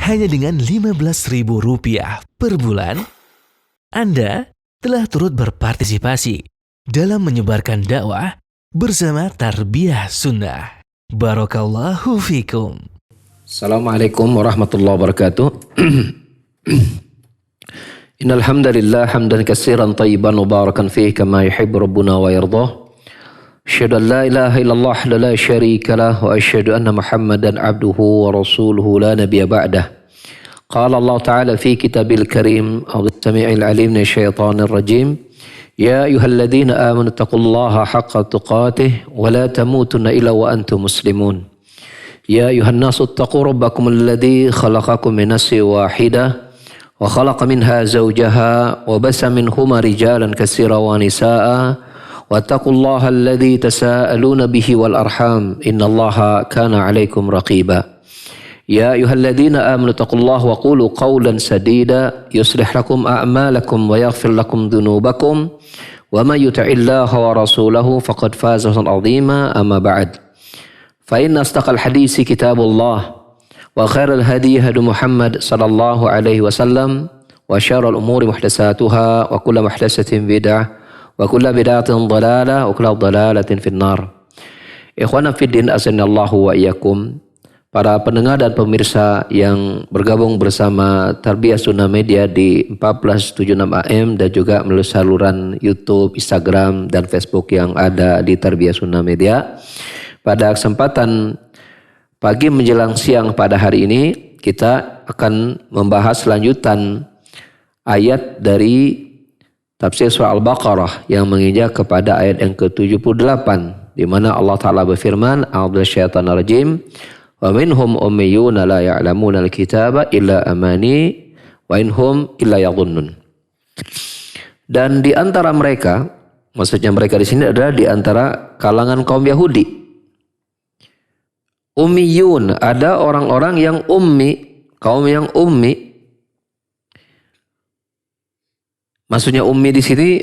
hanya dengan Rp15.000 per bulan, Anda telah turut berpartisipasi dalam menyebarkan dakwah bersama Tarbiyah Sunnah. Barakallahu fikum. Assalamualaikum warahmatullahi wabarakatuh. Innal hamdalillah hamdan katsiran tayyiban mubarakan fihi kama yuhibbu rabbuna wa yardah. Asyhadu an la ilaha illallah la syarika lah wa asyhadu anna Muhammadan abduhu wa rasuluhu la nabiyya ba'dah. Qala Allah Ta'ala fi kitabil karim as-sami'il alim minasyaitonir rajim. Ya ayyuhalladzina amanu taqullaha haqqa tuqatih wa la tamutunna illa wa antum muslimun. Ya ayuhan nasu attaqu rabbakum alladzi khalaqakum min nafsin wahidah wa khalaqa minha zawjaha wa basa minhuma rijalan katsiran wa nisaa'a wattaqullaha alladzi tasaaluna bihi wal arham innallaha kana 'alaikum raqiba. Ya ayyuhalladzina amanu taqullaha wa qulu qawlan sadida yuslih lakum a'malakum wa yaghfir lakum dhunubakum wa may yuti'illaha wa rasulahu faqad faza fawzan 'azima amma ba'd. فإن أصدق الحديث كتاب الله وخير الهدي هدي محمد صلى الله عليه وسلم وشر الأمور محدثاتها وكل محدثة بدعة وكل بدعة ضلالة وكل ضلالة في النار. Ikhwana fiddin azanallahu wa iyyakum. Para pendengar dan pemirsa yang bergabung bersama Tarbiyah Sunnah Media di 1476 AM dan juga melalui saluran YouTube, Instagram dan Facebook yang ada di Tarbiyah Sunnah Media. Pada kesempatan pagi menjelang siang pada hari ini kita akan membahas lanjutan ayat dari tafsir surah Al-Baqarah yang menginjak kepada ayat yang ke-78 di mana Allah Ta'ala berfirman, a'udzu minasyaitonir rajim, wa minhum ummiyuna la ya'lamuna al-kitaba illa amani wa inhum illa yadhunnun. Dan di antara mereka, maksudnya mereka di sini adalah di antara kalangan kaum Yahudi. Ummiyun, ada orang-orang yang ummi, kaum yang ummi. Maksudnya ummi di sini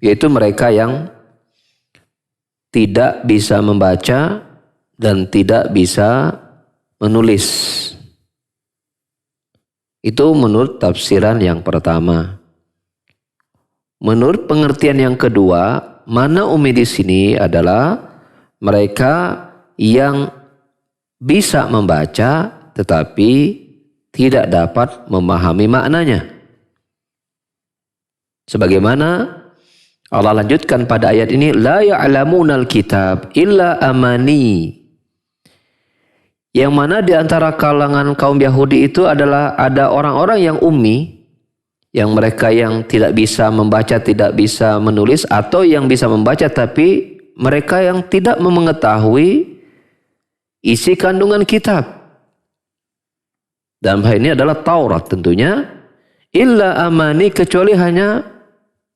yaitu mereka yang tidak bisa membaca dan tidak bisa menulis. Itu menurut tafsiran yang pertama. Menurut pengertian yang kedua, mana ummi di sini adalah mereka yang bisa membaca tetapi tidak dapat memahami maknanya. Sebagaimana Allah lanjutkan pada ayat ini, la ya'lamunal kitab illa amani. Yang mana di antara kalangan kaum Yahudi itu adalah ada orang-orang yang ummi, yang mereka yang tidak bisa membaca, tidak bisa menulis, atau yang bisa membaca tapi mereka yang tidak mengetahui isi kandungan kitab. Dalam hal ini adalah Taurat tentunya. Illa amani, kecuali hanya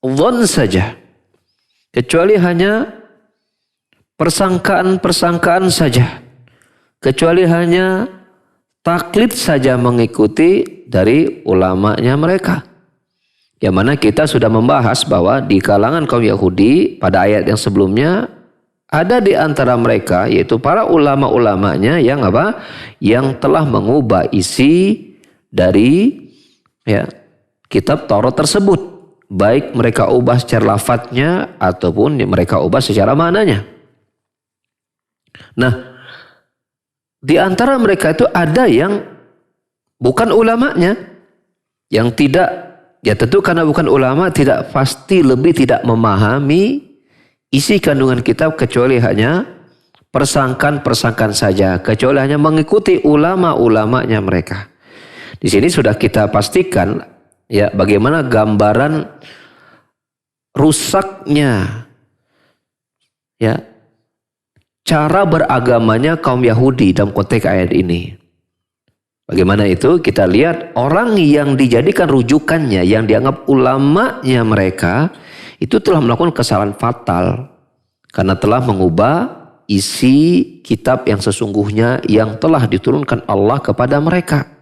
dhon saja. Kecuali hanya persangkaan-persangkaan saja. Kecuali hanya taklid saja mengikuti dari ulamanya mereka. Yang mana kita sudah membahas bahwa di kalangan kaum Yahudi pada ayat yang sebelumnya ada di antara mereka yaitu para ulama-ulamanya yang apa? Yang telah mengubah isi dari kitab Taurat tersebut. Baik mereka ubah secara lafadznya ataupun mereka ubah secara maknanya. Nah, di antara mereka itu ada yang bukan ulamanya, yang tidak, ya tentu karena bukan ulama tidak pasti lebih tidak memahami isi kandungan kitab kecuali hanya persangkaan-persangkaan saja, kecuali hanya mengikuti ulama-ulamanya mereka. Di sini sudah kita pastikan ya bagaimana gambaran rusaknya ya cara beragamanya kaum Yahudi dalam konteks ayat ini. Bagaimana itu? Kita lihat orang yang dijadikan rujukannya, yang dianggap ulamanya mereka, itu telah melakukan kesalahan fatal karena telah mengubah isi kitab yang sesungguhnya yang telah diturunkan Allah kepada mereka.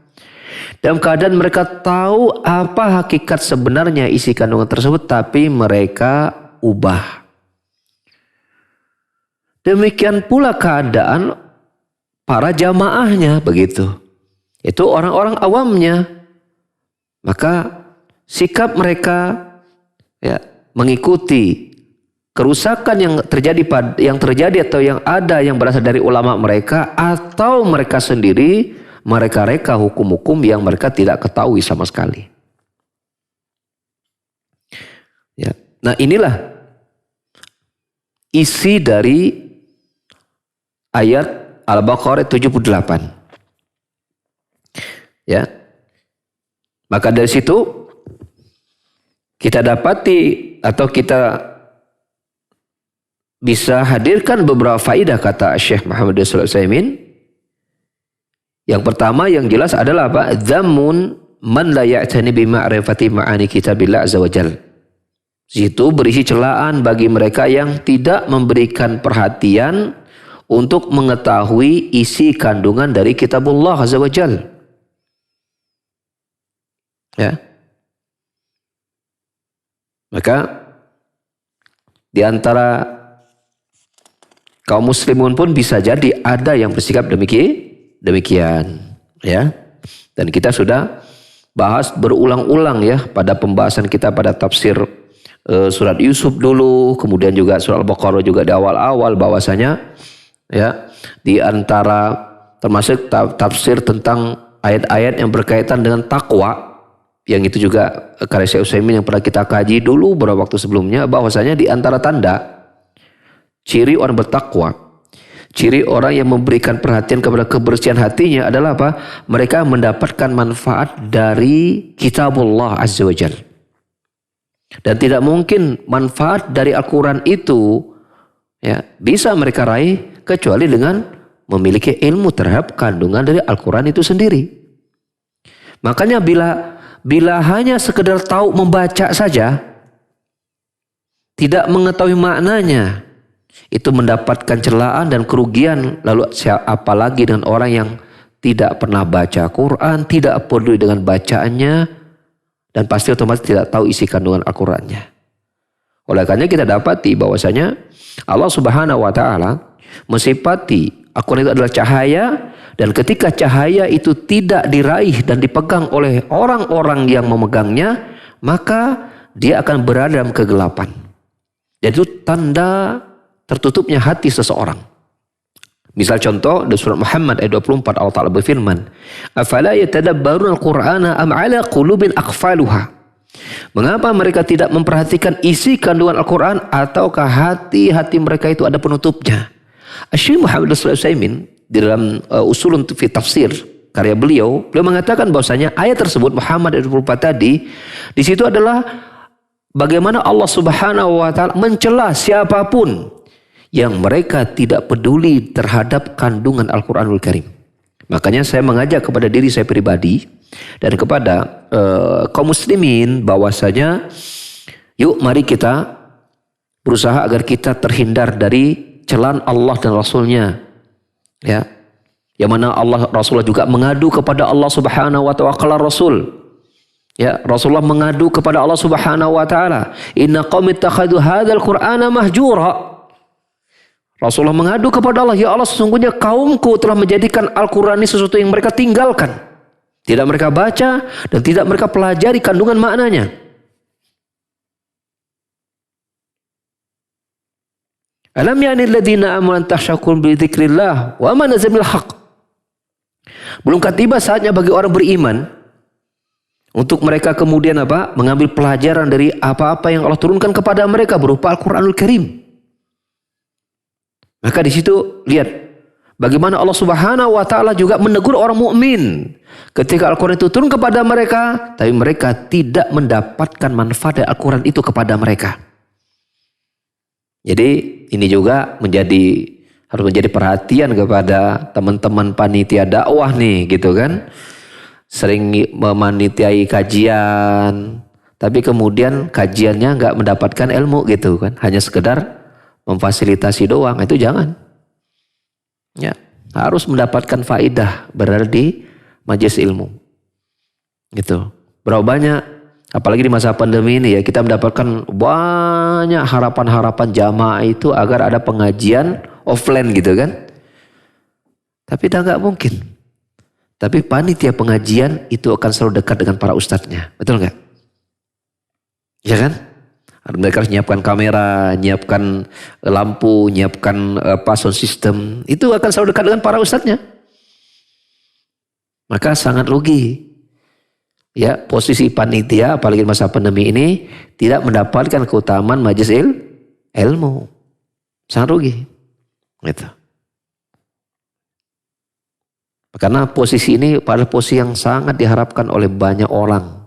Dalam keadaan mereka tahu apa hakikat sebenarnya isi kandungan tersebut, tapi mereka ubah. Demikian pula keadaan para jamaahnya begitu. Itu orang-orang awamnya. Maka sikap mereka ya, mengikuti kerusakan yang terjadi atau yang ada yang berasal dari ulama mereka, atau mereka sendiri mereka reka hukum-hukum yang mereka tidak ketahui sama sekali. Ya. Nah, inilah isi dari ayat Al-Baqarah 78. Ya. Maka dari situ kita dapati atau kita bisa hadirkan beberapa faidah kata Syekh Muhammad Shalih Al-Utsaimin. Yang pertama yang jelas adalah apa? Dhammun man la ya'tani bi ma'rifati ma'ani kitabillah azza wajal. Situ berisi celaan bagi mereka yang tidak memberikan perhatian untuk mengetahui isi kandungan dari kitabullah azza wajal. Ya. Maka di antara kaum muslimun pun bisa jadi ada yang bersikap demikian, ya. Dan kita sudah bahas berulang-ulang ya pada pembahasan kita pada tafsir surat Yusuf dulu, kemudian juga surat Al-Baqarah juga di awal-awal bahwasanya ya di antara termasuk tafsir tentang ayat-ayat yang berkaitan dengan takwa, yang itu juga karya Syekh Utsaimin yang pernah kita kaji dulu beberapa waktu sebelumnya, bahwasanya di antara tanda ciri orang bertakwa, ciri orang yang memberikan perhatian kepada kebersihan hatinya adalah apa? Mereka mendapatkan manfaat dari kitabullah azza wa jalla. Dan tidak mungkin manfaat dari Al-Quran itu ya bisa mereka raih kecuali dengan memiliki ilmu terhadap kandungan dari Al-Quran itu sendiri. Makanya bila hanya sekedar tahu membaca saja, tidak mengetahui maknanya, itu mendapatkan celaan dan kerugian. Lalu apalagi dengan orang yang tidak pernah baca Quran, tidak peduli dengan bacaannya, dan pasti otomatis tidak tahu isi kandungan Al-Qurannya. Oleh karena kita dapati bahwasanya Allah Subhanahu wa Ta'ala mensifati Al-Quran itu adalah cahaya, dan ketika cahaya itu tidak diraih dan dipegang oleh orang-orang yang memegangnya, maka dia akan berada dalam kegelapan. Jadi itu tanda tertutupnya hati seseorang. Misal contoh di surat Muhammad ayat 24 Allah Ta'ala berfirman, "Afala yatadabbaruna al-Qur'ana am 'ala qulubin aqfaluha?" Mengapa mereka tidak memperhatikan isi kandungan Al-Quran, ataukah hati-hati mereka itu ada penutupnya? Syekh Muhammad Shalih Al-Utsaimin di dalam Usulun fi Tafsir karya beliau mengatakan bahwasanya ayat tersebut Muhammad ayat 24 tadi, di situ adalah bagaimana Allah Subhanahu wa Ta'ala mencela siapapun yang mereka tidak peduli terhadap kandungan Al-Quranul Karim. Makanya saya mengajak kepada diri saya pribadi dan kepada kaum muslimin bahwasanya yuk mari kita berusaha agar kita terhindar dari celaan Allah dan Rasulnya, ya, yang mana Allah Rasulullah juga mengadu kepada Allah Subhanahu wa Ta'ala. Rasul, ya, Rasulullah mengadu kepada Allah Subhanahu wa Ta'ala, inna qaumi ittakhadhu hadzal qur'ana mahjura. Rasulullah mengadu kepada Allah, ya Allah, sesungguhnya kaumku telah menjadikan Al-Quran ini sesuatu yang mereka tinggalkan, tidak mereka baca dan tidak mereka pelajari kandungan maknanya. Alam ya'ni alladziina aamanu an takhsha'a qulubuhum bi dzikrillah wa ma nazala minal haqq. Belumkah tiba saatnya bagi orang beriman untuk mereka kemudian apa? Mengambil pelajaran dari apa-apa yang Allah turunkan kepada mereka berupa Al-Quranul Karim. Maka di situ lihat bagaimana Allah Subhanahu wa Ta'ala juga menegur orang mukmin ketika Al-Quran itu turun kepada mereka, tapi mereka tidak mendapatkan manfaat dari Al-Quran itu kepada mereka. Jadi ini juga harus menjadi perhatian kepada teman-teman panitia dakwah nih, gitu kan. Sering memanitiai kajian, tapi kemudian kajiannya nggak mendapatkan ilmu gitu kan, hanya sekedar memfasilitasi doang, itu jangan. Ya, harus mendapatkan faidah berada di majelis ilmu. Gitu. Berapa banyak, apalagi di masa pandemi ini ya, kita mendapatkan banyak harapan-harapan jamaah itu agar ada pengajian offline gitu kan. Tapi dah nggak mungkin. Tapi panitia pengajian itu akan selalu dekat dengan para ustadznya. Betul nggak? Ya kan? Mereka harus nyiapkan kamera, nyiapkan lampu, nyiapkan sound system. Itu akan selalu dekat dengan para ustadznya. Maka sangat rugi. Ya, posisi panitia apalagi masa pandemi ini tidak mendapatkan keutamaan majelis ilmu. Sangat rugi. Gitu. Karena posisi ini pada posisi yang sangat diharapkan oleh banyak orang.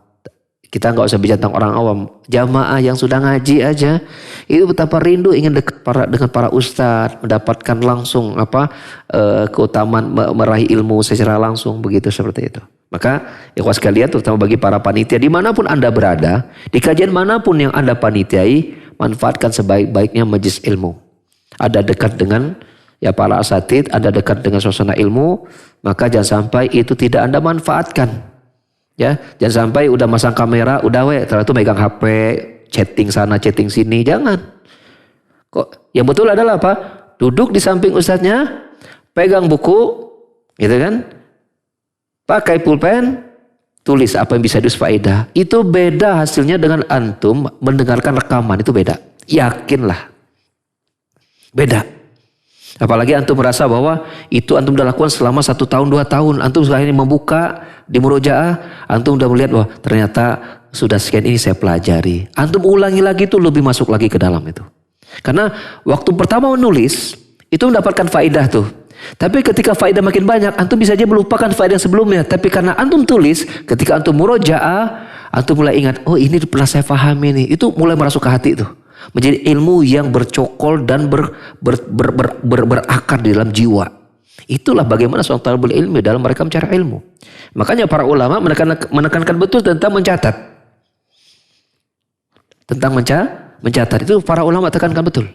Kita nggak usah bicara tentang orang awam. Jamaah yang sudah ngaji aja itu betapa rindu ingin dekat dengan para ustadz, mendapatkan langsung keutamaan meraih ilmu secara langsung begitu seperti itu. Maka ikhwas sekalian, terutama bagi para panitia dimanapun Anda berada, di kajian manapun yang Anda panitiai, manfaatkan sebaik-baiknya majelis ilmu. Ada dekat dengan para asatidz, Anda dekat dengan suasana ilmu, maka jangan sampai itu tidak Anda manfaatkan. Ya, jangan sampai udah masang kamera, udah ternyata megang HP, chatting sana, chatting sini, jangan. Kok yang betul adalah apa? Duduk di samping ustadznya, pegang buku, gitu kan? Pakai pulpen, tulis apa yang bisa faedah. Itu beda hasilnya dengan antum mendengarkan rekaman, itu beda. Yakinlah. Beda. Apalagi antum merasa bahwa itu antum udah lakukan selama 1 tahun, 2 tahun. Antum akhirnya membuka di murojaah, antum udah melihat bahwa ternyata sudah sekian ini saya pelajari. Antum ulangi lagi itu lebih masuk lagi ke dalam itu. Karena waktu pertama menulis, itu mendapatkan faedah tuh. Tapi ketika faedah makin banyak, antum bisa aja melupakan faedah yang sebelumnya. Tapi karena antum tulis, ketika antum murojaah, antum mulai ingat, oh ini pernah saya pahami nih. Itu mulai masuk ke hati tuh. Menjadi ilmu yang bercokol dan berakar di dalam jiwa. Itulah bagaimana seorang talibul ilmi dalam mereka mencari ilmu. Makanya para ulama menekankan betul tentang mencatat. Tentang mencatat itu para ulama tekankan betul.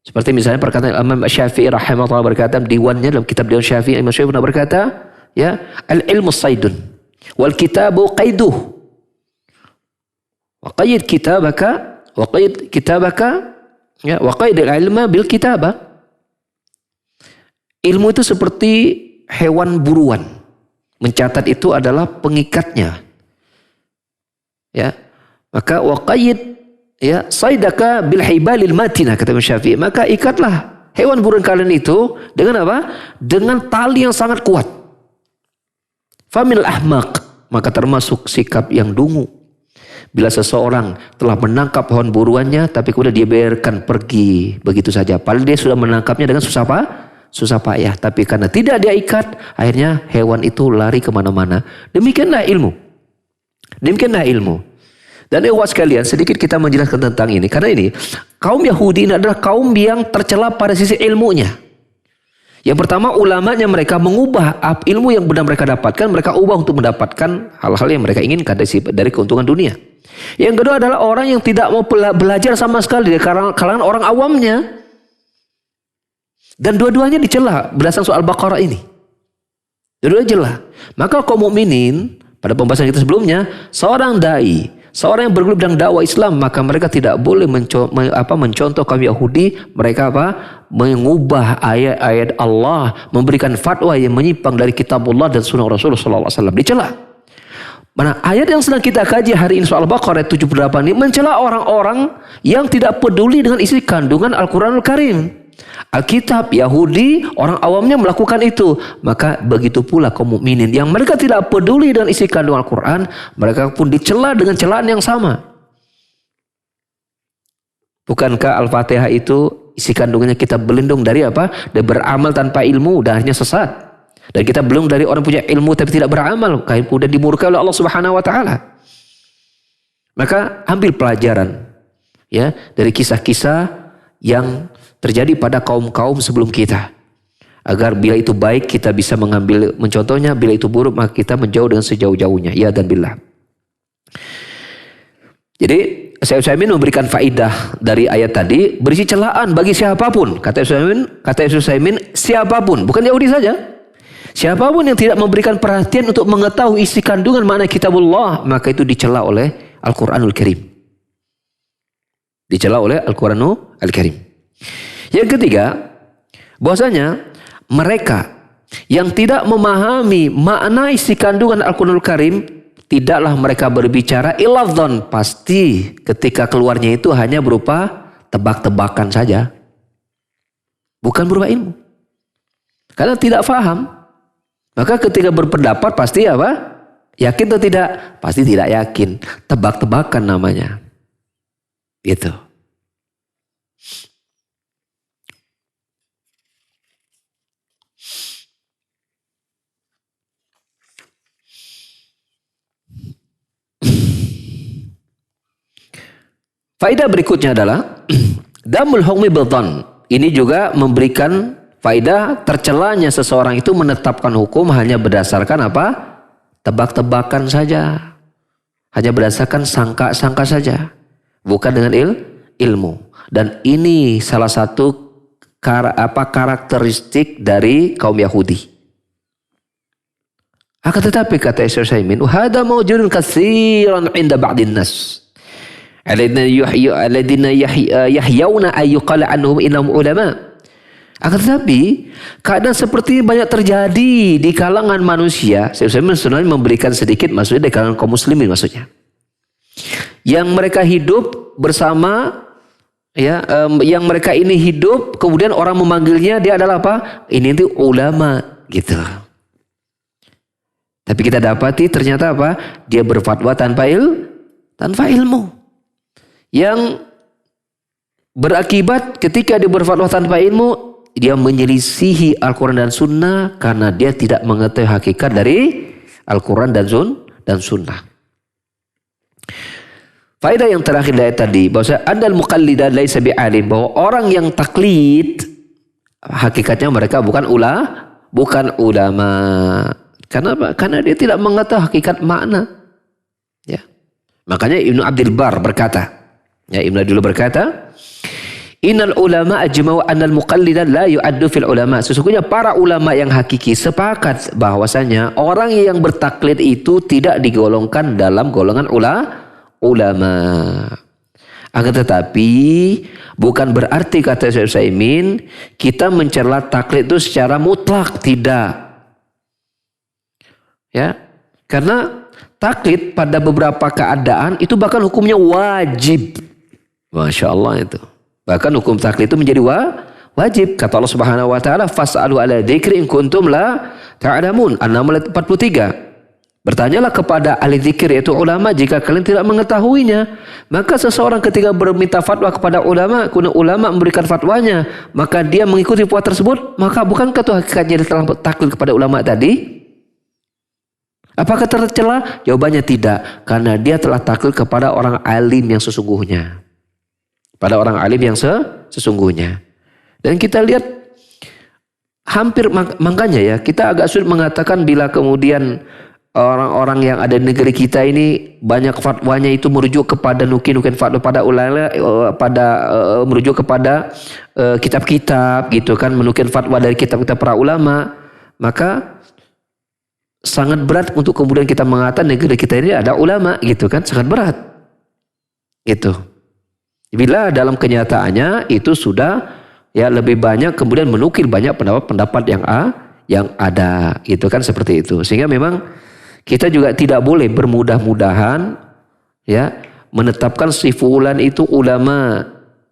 Seperti misalnya perkataan Imam Syafi'i rahimahullah berkata diwannya dalam kitab Diwan Syafi'i, Imam Syafi'i pernah berkata, ya, al-ilmu saydun wal kitabu qaiduh. Wa qayyid kitabaka ya wa qaidil ilma bil kitabah. Ilmu itu seperti hewan buruan. Mencatat itu adalah pengikatnya. Ya. Maka wa qayyid ya saydaka bil hibalil matinah kata Imam Syafi'i. Maka ikatlah hewan buruan kalian itu dengan apa? Dengan tali yang sangat kuat. Famil ahmaq, maka termasuk sikap yang dungu. Bila seseorang telah menangkap hewan buruannya, tapi kemudian dia biarkan pergi begitu saja. Padahal dia sudah menangkapnya dengan susah payah. Tapi karena tidak dia ikat, akhirnya hewan itu lari kemana-mana. Demikianlah ilmu. Dan ikhwas sekalian, sedikit kita menjelaskan tentang ini. Karena ini, kaum Yahudi ini adalah kaum yang tercela pada sisi ilmunya. Yang pertama, ulamanya mereka mengubah ilmu yang benar mereka dapatkan, mereka ubah untuk mendapatkan hal-hal yang mereka inginkan dari keuntungan dunia. Yang kedua adalah orang yang tidak mau belajar sama sekali dari kalangan orang awamnya. Dan dua-duanya dicela berdasarkan soal Baqarah ini. Dua-duanya dicela. Maka kaum mukminin pada pembahasan kita sebelumnya, seorang dai, seorang yang bergelut dalam dakwah Islam, maka mereka tidak boleh mencontoh kaum Yahudi. Mereka mengubah ayat-ayat Allah, memberikan fatwa yang menyimpang dari kitabullah dan sunnah Rasulullah SAW. Dicela. Mana ayat yang sedang kita kaji hari ini soal Baqarah 78 ini mencela orang-orang yang tidak peduli dengan isi kandungan Al-Quranul Karim. Alkitab Yahudi, orang awamnya melakukan itu. Maka begitu pula kaum mukminin yang mereka tidak peduli dengan isi kandungan Al-Quran, mereka pun dicela dengan celaan yang sama. Bukankah Al-Fatihah itu isi kandungannya kita berlindung dari apa? Dari beramal tanpa ilmu dan akhirnya sesat. Dan kita belum dari orang punya ilmu tapi tidak beramal, kemudian dimurkai oleh Allah Subhanahu wa taala. Maka ambil pelajaran ya dari kisah-kisah yang terjadi pada kaum-kaum sebelum kita. Agar bila itu baik kita bisa mencontohnya, bila itu buruk maka kita menjauh dengan sejauh-jauhnya. Ya dan billah. Jadi Syekh Utsaimin memberikan faidah dari ayat tadi berisi celaan bagi siapapun. Kata Syekh Utsaimin siapapun, bukan Yahudi saja. Siapapun yang tidak memberikan perhatian untuk mengetahui isi kandungan makna kitabullah, maka itu dicela oleh Al-Quranul Karim. Dicela oleh Al-Quranul Karim. Yang ketiga, bahwasanya mereka yang tidak memahami makna isi kandungan Al-Quranul Karim, tidaklah mereka berbicara illa dzan, pasti ketika keluarnya itu hanya berupa tebak-tebakan saja, bukan berupa ilmu. Karena tidak paham, maka ketika berpendapat pasti apa? Yakin atau tidak? Pasti tidak yakin. Tebak-tebakan namanya. Gitu. Faedah berikutnya adalah damul hukmi bil-dhann. Ini juga memberikan faedah tercelanya seseorang itu menetapkan hukum hanya berdasarkan apa? Tebak-tebakan saja. Hanya berdasarkan sangka-sangka saja. Bukan dengan ilmu. Dan ini salah satu karakteristik dari kaum Yahudi. Akan tetapi kata Syekh Utsaimin, "Hada mawjudun katsiran 'inda ba'din nas." Alladzina yahyawna ayyuqala anhum innahum ulama. Akan tetapi keadaan seperti ini banyak terjadi di kalangan manusia. Saya sebenarnya memberikan sedikit maksudnya di kalangan kaum muslimin maksudnya. Yang mereka hidup bersama, ya, yang mereka ini hidup, kemudian orang memanggilnya dia adalah apa? Ini itu ulama gitu. Tapi kita dapati ternyata apa? Dia berfatwa tanpa ilmu. Yang berakibat ketika dia berfatwa tanpa ilmu, dia menyelisihi Al-Quran dan Sunnah karena dia tidak mengetahui hakikat dari Al-Quran dan Sunnah. Faedah yang terakhir dari tadi, bahwa andal muqallida laisa bi'alim, bahwa orang yang taklid hakikatnya mereka bukan ulama. Kenapa? Karena dia tidak mengetahui hakikat makna. Ya. Makanya Ibnu Abdul Bar berkata, ya, Ibnu dulu berkata, innal ulama ajma'u annal muqallidan la yu'addu fil ulama. Sesungguhnya para ulama yang hakiki sepakat bahwasanya orang yang bertaklid itu tidak digolongkan dalam golongan ulama. Akan tetapi bukan berarti kata Syekh Utsaimin kita mencela taklid itu secara mutlak, tidak. Ya, karena taklid pada beberapa keadaan itu bahkan hukumnya wajib. Masya Allah itu. Bahkan hukum taklid itu menjadi wajib. Kata Allah Subhanahu wa taala, "Fas'alu ala dzikri in kuntum la ta'lamun." An-Naml 43. Bertanyalah kepada ahli zikir yaitu ulama jika kalian tidak mengetahuinya. Maka seseorang ketika berminta fatwa kepada ulama, kemudian ulama memberikan fatwanya, maka dia mengikuti fatwa tersebut, maka bukankah itu hakikatnya dia telah taklid kepada ulama tadi? Apakah tercela? Jawabannya tidak, karena dia telah taklid kepada orang alim yang sesungguhnya. Pada orang alim yang sesungguhnya. Dan kita lihat hampir makanya ya, kita agak sulit mengatakan bila kemudian orang-orang yang ada di negeri kita ini banyak fatwanya itu merujuk kepada nukin fatwa pada ulama, merujuk kepada kitab-kitab gitu kan, menukil fatwa dari kitab-kitab para ulama, maka sangat berat untuk kemudian kita mengatakan negeri kita ini ada ulama gitu kan, sangat berat gitu. Bila dalam kenyataannya itu sudah ya lebih banyak kemudian menukil banyak pendapat-pendapat yang ada gitu kan, seperti itu. Sehingga memang kita juga tidak boleh bermudah-mudahan ya menetapkan si fulan itu ulama,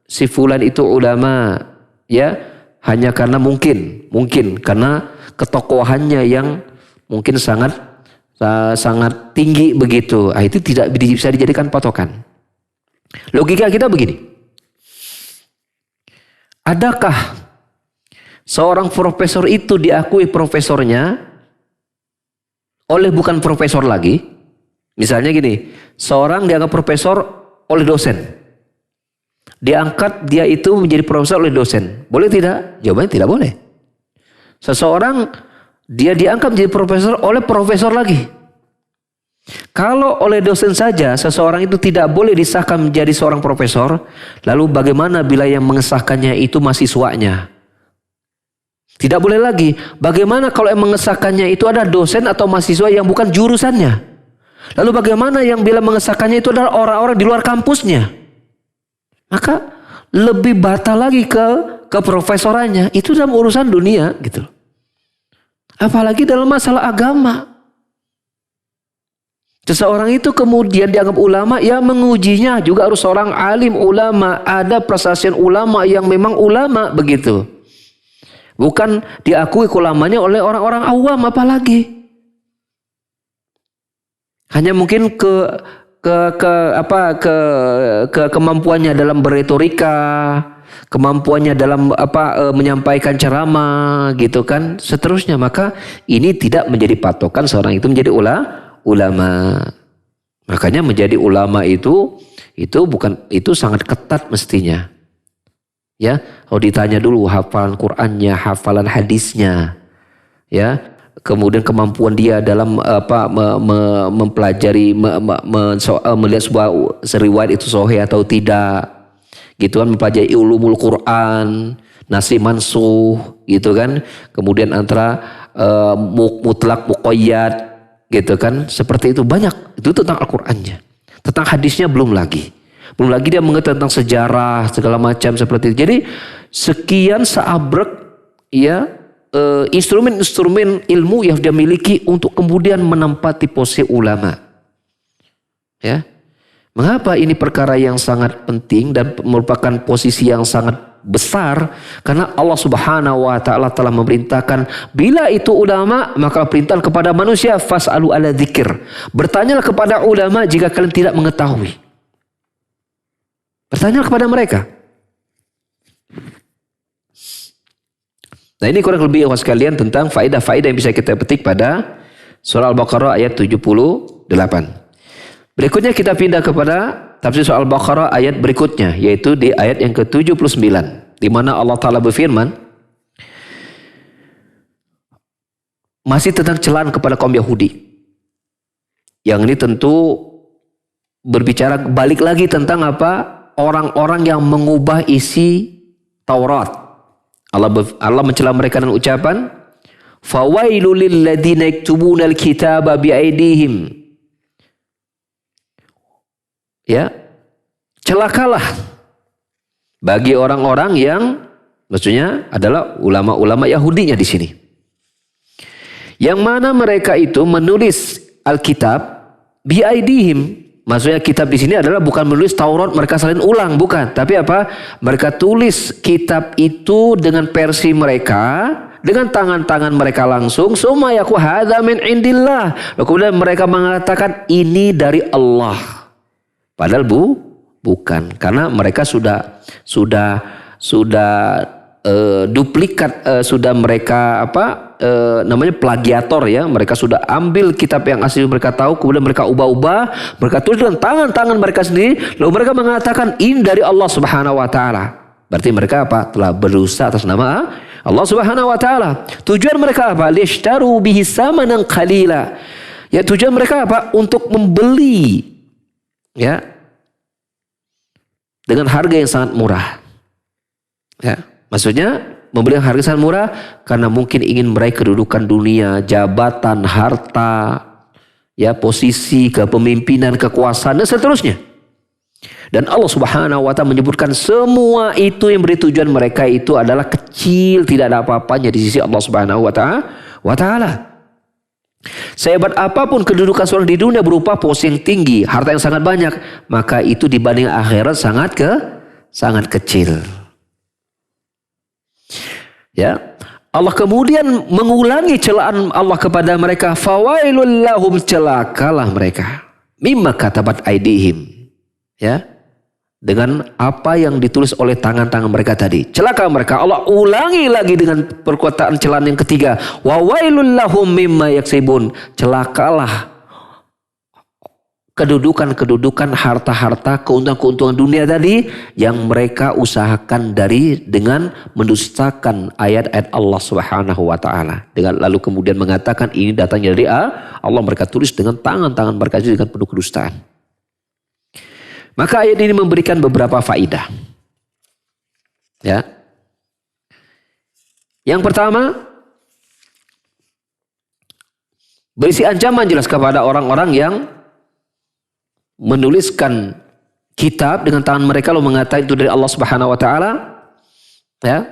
si fulan itu ulama ya hanya karena mungkin karena ketokohannya yang mungkin sangat tinggi begitu. Itu tidak bisa dijadikan patokan. Logika kita begini. Adakah seorang profesor itu diakui profesornya oleh bukan profesor lagi? Misalnya gini, seorang dianggap profesor oleh dosen. Diangkat dia itu menjadi profesor oleh dosen. Boleh tidak? Jawabannya tidak boleh. Seseorang dia diangkat menjadi profesor oleh profesor lagi. Kalau oleh dosen saja seseorang itu tidak boleh disahkan menjadi seorang profesor, lalu bagaimana bila yang mengesahkannya itu mahasiswanya? Tidak boleh lagi. Bagaimana kalau yang mengesahkannya itu ada dosen atau mahasiswa yang bukan jurusannya? Lalu bagaimana yang bila mengesahkannya itu adalah orang-orang di luar kampusnya? Maka lebih batal lagi ke profesorannya. Itu dalam urusan dunia gitu. Apalagi dalam masalah agama. Seseorang itu kemudian dianggap ulama, ya mengujinya juga harus seorang alim ulama. Ada persaksian ulama yang memang ulama begitu. Bukan diakui ulamanya oleh orang-orang awam apalagi. Hanya mungkin kemampuannya dalam berretorika, kemampuannya dalam menyampaikan ceramah gitu kan, seterusnya. Maka ini tidak menjadi patokan seorang itu menjadi ulama. Makanya menjadi ulama itu sangat ketat mestinya. Ya, kalau ditanya dulu hafalan Qur'annya, hafalan hadisnya, ya, kemudian kemampuan dia dalam mempelajari, melihat sebuah riwayat itu sahih atau tidak, gitu kan, mempelajari ulumul Qur'an, nasih mansuh, gitu kan, kemudian antara mutlak muqayyad, gitu kan, seperti itu banyak. Itu tentang Al-Qur'annya. Tentang hadisnya belum lagi dia mengerti tentang sejarah segala macam seperti itu. Jadi sekian seabrek ya instrumen-instrumen ilmu yang dia miliki untuk kemudian menempati posisi ulama. Ya. Mengapa ini perkara yang sangat penting dan merupakan posisi yang sangat besar? Karena Allah Subhanahu wa taala telah memerintahkan, bila itu ulama maka perintah kepada manusia, fas'alu ala dzikir. Bertanyalah kepada ulama jika kalian tidak mengetahui. Bertanyalah kepada mereka. Nah, ini kurang lebih sekalian tentang faedah-faedah yang bisa kita petik pada surah Al-Baqarah ayat 78. Berikutnya kita pindah kepada tafsir surah Al-Baqarah ayat berikutnya, yaitu di ayat yang ke-79, di mana Allah Ta'ala berfirman, masih tentang celaan kepada kaum Yahudi. Yang ini tentu berbicara balik lagi tentang apa? Orang-orang yang mengubah isi Taurat. Allah mencela mereka dengan ucapan, fawailul lil ladzina yaktubuna al-kitaba biaidihim. Ya, celakalah bagi orang-orang yang maksudnya adalah ulama-ulama Yahudinya di sini. Yang mana mereka itu menulis Alkitab biaidihim. Maksudnya kitab di sini adalah bukan menulis Taurat mereka salin ulang, bukan. Tapi apa? Mereka tulis kitab itu dengan versi mereka, dengan tangan-tangan mereka langsung. Summa yaku hadza min indillah. Lalu kemudian mereka mengatakan ini dari Allah. Padahal bukan, karena mereka sudah duplikat, sudah mereka namanya plagiator ya. Mereka sudah ambil kitab yang asli mereka tahu, kemudian mereka ubah-ubah, mereka tulis dengan tangan-tangan mereka sendiri, lalu mereka mengatakan ini dari Allah Subhanahu wa taala. Berarti mereka apa? Telah berusaha atas nama Allah Subhanahu wa taala. Tujuan mereka apa? Lishtaru bihi samanan qalila. Ya, tujuan mereka apa? Untuk membeli ya dengan harga yang sangat murah. Ya, maksudnya membeli harga sangat murah karena mungkin ingin meraih kedudukan dunia, jabatan, harta, ya, posisi, kepemimpinan, kekuasaan dan seterusnya. Dan Allah Subhanahu wa taala menyebutkan semua itu yang beri tujuan mereka itu adalah kecil, tidak ada apa-apanya di sisi Allah Subhanahu wa taala. Sehebat apapun kedudukan seorang di dunia berupa posisi yang tinggi, harta yang sangat banyak, maka itu dibanding akhirat sangat kecil. Ya, Allah kemudian mengulangi celaan Allah kepada mereka, fawailul lahum, celakalah mereka, mimma katabat aidihim, ya, dengan apa yang ditulis oleh tangan-tangan mereka tadi. Celaka mereka. Allah ulangi lagi dengan perkataan celaan yang ketiga, wa wailul lahum mimma yaksibun, celakalah kedudukan-kedudukan, harta-harta, keuntungan-keuntungan dunia tadi yang mereka usahakan dengan mendustakan ayat-ayat Allah Subhanahu wa taala. Dengan lalu kemudian mengatakan ini datangnya dari Allah, mereka tulis dengan tangan-tangan mereka dengan penuh kedustaan. Maka ayat ini memberikan beberapa faidah. Ya. Yang pertama, berisi ancaman jelas kepada orang-orang yang menuliskan kitab dengan tangan mereka lalu mengatakan itu dari Allah Subhanahu wa taala, ya,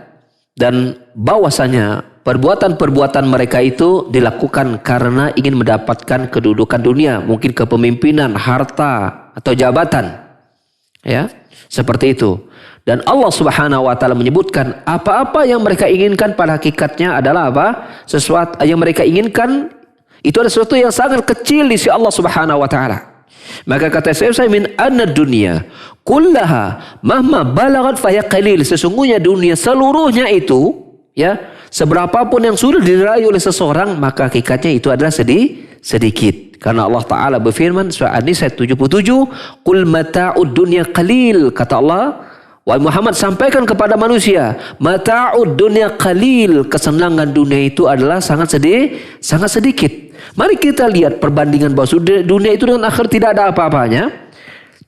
dan bahwasanya perbuatan-perbuatan mereka itu dilakukan karena ingin mendapatkan kedudukan dunia, mungkin kepemimpinan, harta atau jabatan. Ya, seperti itu. Dan Allah Subhanahu wa taala menyebutkan apa-apa yang mereka inginkan pada hakikatnya adalah apa? Sesuatu yang mereka inginkan itu adalah sesuatu yang sangat kecil di sisi Allah Subhanahu wa taala. Maka kata Syekh Utsaimin, "Anna dunya kullaha mahma balagat fa qalil." Sesungguhnya dunia seluruhnya itu, ya, seberapapun yang sudah diraih oleh seseorang, maka hakikatnya itu adalah sedikit. Karena Allah Ta'ala berfirman surah An-Nisa 77, "Qul mata'ud dunya qalil." Kata Allah, wahai Muhammad, sampaikan kepada manusia, mata'ud dunya qalil, kesenangan dunia itu adalah sangat sedikit. Mari kita lihat perbandingan bahwa dunia itu dengan akhir tidak ada apa-apanya.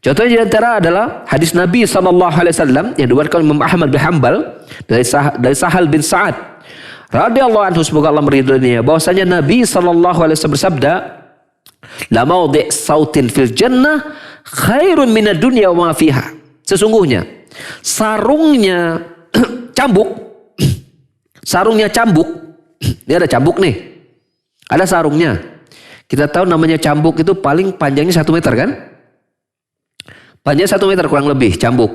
Contohnya di antara adalah hadis Nabi SAW yang diriwayatkan Imam Ahmad bin Hanbal dari Sahal bin Sa'ad radhiyallahu anhu, semoga Allah meridhoinya, bahwasanya Nabi SAW bersabda, "La maudhi' sautin fil jannah khairun minad dunya wa ma fiha." Sesungguhnya sarungnya cambuk, ini ada cambuk nih, ada sarungnya. Kita tahu namanya cambuk itu paling panjangnya 1 meter kan? Panjangnya 1 meter kurang lebih cambuk.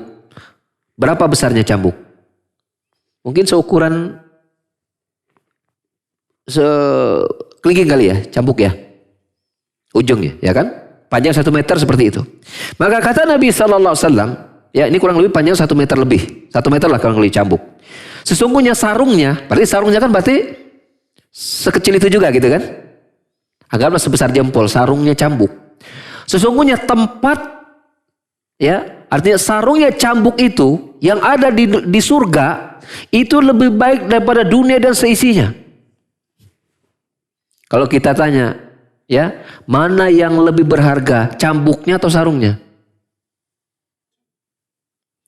Berapa besarnya cambuk? Mungkin seukuran kelingking kali ya, cambuk ya. Ujungnya, ya kan? Panjang 1 meter seperti itu. Maka kata Nabi SAW, ya ini kurang lebih panjang 1 meter lebih. 1 meter lah kurang lebih cambuk. Sesungguhnya sarungnya, berarti sarungnya kan berarti sekecil itu juga gitu kan? Anggaplah sebesar jempol, sarungnya cambuk. Sesungguhnya tempat, ya, artinya sarungnya cambuk itu yang ada di surga itu lebih baik daripada dunia dan seisinya. Kalau kita tanya, ya, mana yang lebih berharga, cambuknya atau sarungnya?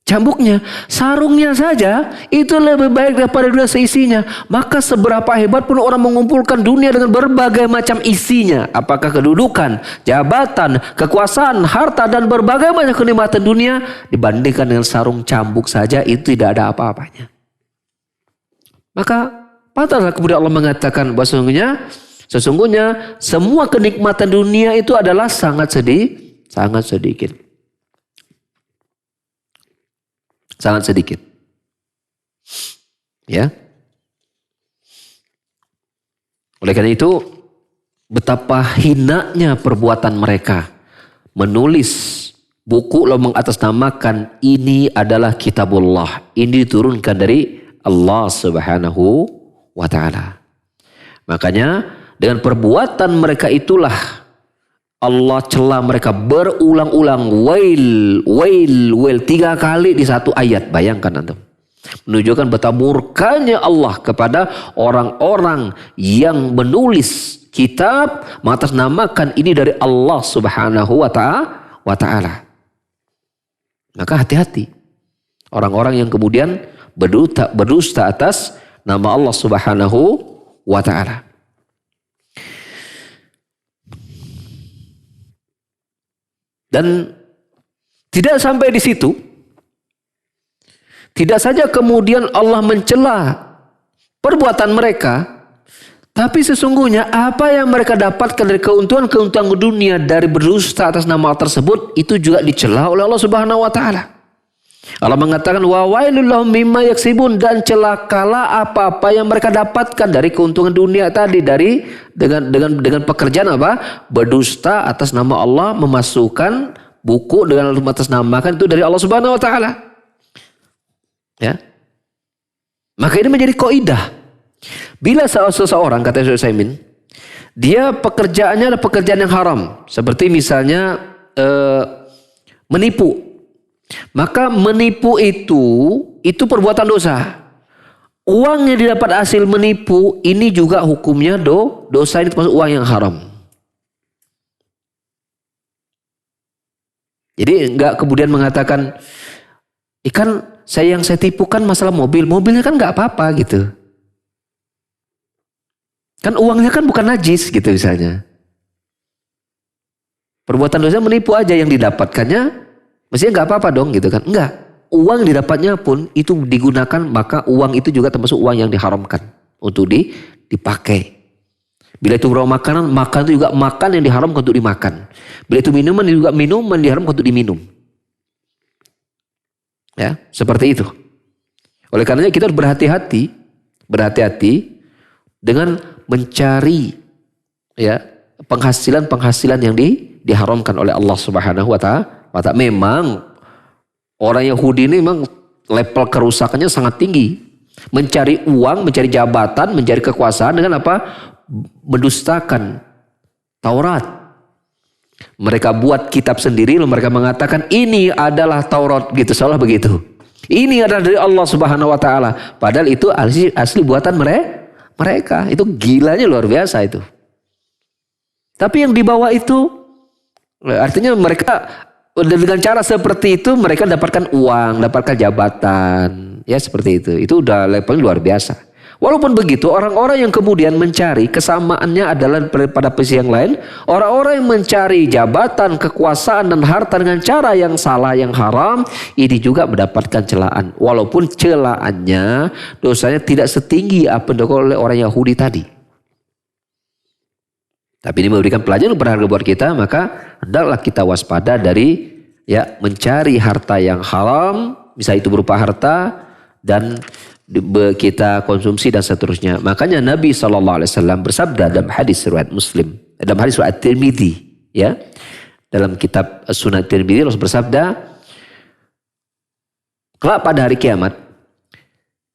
Cambuknya. Sarungnya saja itu lebih baik daripada dunia seisinya. Maka seberapa hebat pun orang mengumpulkan dunia dengan berbagai macam isinya, apakah kedudukan, jabatan, kekuasaan, harta, dan berbagai macam kenikmatan dunia, dibandingkan dengan sarung cambuk saja itu tidak ada apa-apanya. Maka patahlah kemudian Allah mengatakan bahwa sesungguhnya semua kenikmatan dunia itu adalah sangat sedikit. Sangat sedikit. Ya. Oleh karena itu, betapa hinanya perbuatan mereka menulis buku lalu mengatasnamakan ini adalah kitabullah. Ini diturunkan dari Allah Subhanahu wa taala. Makanya dengan perbuatan mereka itulah Allah celah mereka berulang-ulang, wail 3 kali di satu ayat. Bayangkan antum. Menunjukkan betapa murkanya Allah kepada orang-orang yang menulis kitab mengatasnamakan ini dari Allah Subhanahu wa taala. Maka hati-hati orang-orang yang kemudian berdusta atas nama Allah Subhanahu wa taala. Dan tidak sampai di situ. Tidak saja kemudian Allah mencela perbuatan mereka, tapi sesungguhnya apa yang mereka dapatkan dari keuntungan dunia dari berdusta atas nama Allah tersebut itu juga dicela oleh Allah Subhanahu wa taala. Allah mengatakan wa wailul lahum mimma yaksibun, dan celakalah apa-apa yang mereka dapatkan dari keuntungan dunia tadi, dengan pekerjaan apa? Berdusta atas nama Allah, memasukkan buku dengan mengatasnamakan itu dari Allah Subhanahu wa taala. Ya. Maka ini menjadi kaidah. Bila seseorang, kata Syekh Utsaimin, dia pekerjaannya adalah pekerjaan yang haram, seperti misalnya menipu. Maka menipu itu perbuatan dosa. Uang yang didapat hasil menipu ini juga hukumnya dosa, ini termasuk uang yang haram. Jadi enggak kemudian mengatakan, ikan yang saya tipu kan masalah mobilnya kan enggak apa-apa gitu. Kan uangnya kan bukan najis gitu misalnya. Perbuatan dosa menipu aja, yang didapatkannya mestinya nggak apa-apa dong gitu kan. Enggak. Uang didapatnya pun itu digunakan, maka uang itu juga termasuk uang yang diharamkan. untuk dipakai. Bila itu berupa makanan, makan itu juga makan yang diharamkan untuk dimakan. Bila itu minuman juga minuman diharamkan untuk diminum. Ya, seperti itu. Oleh karenanya kita harus berhati-hati dengan mencari ya penghasilan yang diharamkan oleh Allah Subhanahu wa taala. Memang orang Yahudi ini memang level kerusakannya sangat tinggi. Mencari uang, mencari jabatan, mencari kekuasaan dengan apa? Mendustakan Taurat. Mereka buat kitab sendiri lalu mereka mengatakan ini adalah Taurat gitu, salah begitu. Ini adalah dari Allah Subhanahu wa taala. Padahal itu asli buatan mereka. Itu gilanya luar biasa itu. Tapi yang dibawa itu artinya mereka dengan cara seperti itu mereka dapatkan uang, dapatkan jabatan, ya seperti itu. Itu udah levelnya luar biasa. Walaupun begitu, orang-orang yang kemudian mencari kesamaannya adalah pada sisi yang lain. Orang-orang yang mencari jabatan, kekuasaan, dan harta dengan cara yang salah, yang haram, ini juga mendapatkan celaan. Walaupun celaannya, dosanya tidak setinggi apa yang dilakukan oleh orang Yahudi tadi. Tapi ini memberikan pelajaran berharga buat kita, maka hendaklah kita waspada dari ya mencari harta yang haram, bisa itu berupa harta dan kita konsumsi dan seterusnya. Makanya Nabi SAW bersabda dalam hadis riwayat Muslim, dalam hadis riwayat Tirmidzi, ya, dalam kitab Sunan Tirmidzi Rasul bersabda, kelak pada hari kiamat,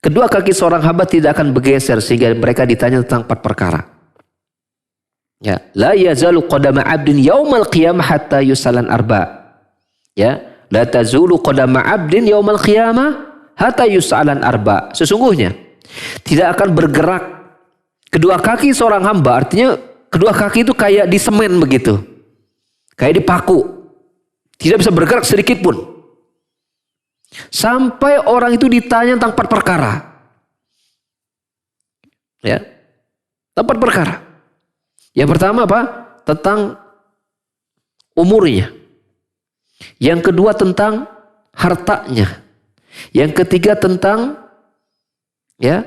kedua kaki seorang hamba tidak akan bergeser sehingga mereka ditanya tentang 4 perkara. Ya, la yazalu qadama 'abdin yaumal qiyamah hatta yusalan arba. Ya, la tazulu qadama 'abdin yaumal qiyamah hatta yus'alan arba. Sesungguhnya tidak akan bergerak kedua kaki seorang hamba, artinya kedua kaki itu kayak di semen begitu, kayak dipaku, tidak bisa bergerak sedikit pun sampai orang itu ditanya tentang 4 perkara. Ya, 4 perkara. Yang pertama apa? Tentang umurnya. Yang kedua tentang hartanya. Yang ketiga tentang ya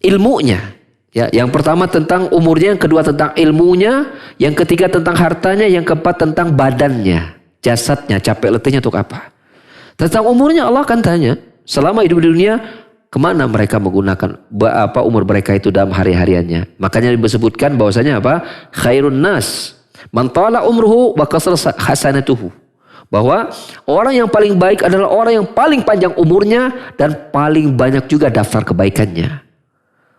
ilmunya. Ya, yang pertama tentang umurnya, yang kedua tentang ilmunya, yang ketiga tentang hartanya, yang keempat tentang badannya, jasadnya, capek letihnya untuk apa. Tentang umurnya Allah akan tanya, selama hidup di dunia kemana mereka menggunakan apa umur mereka itu dalam hari-hariannya. Makanya disebutkan bahwasanya apa? Khairun nas man tala umruhu wa kasra hasanatuhu. Bahwa orang yang paling baik adalah orang yang paling panjang umurnya dan paling banyak juga daftar kebaikannya.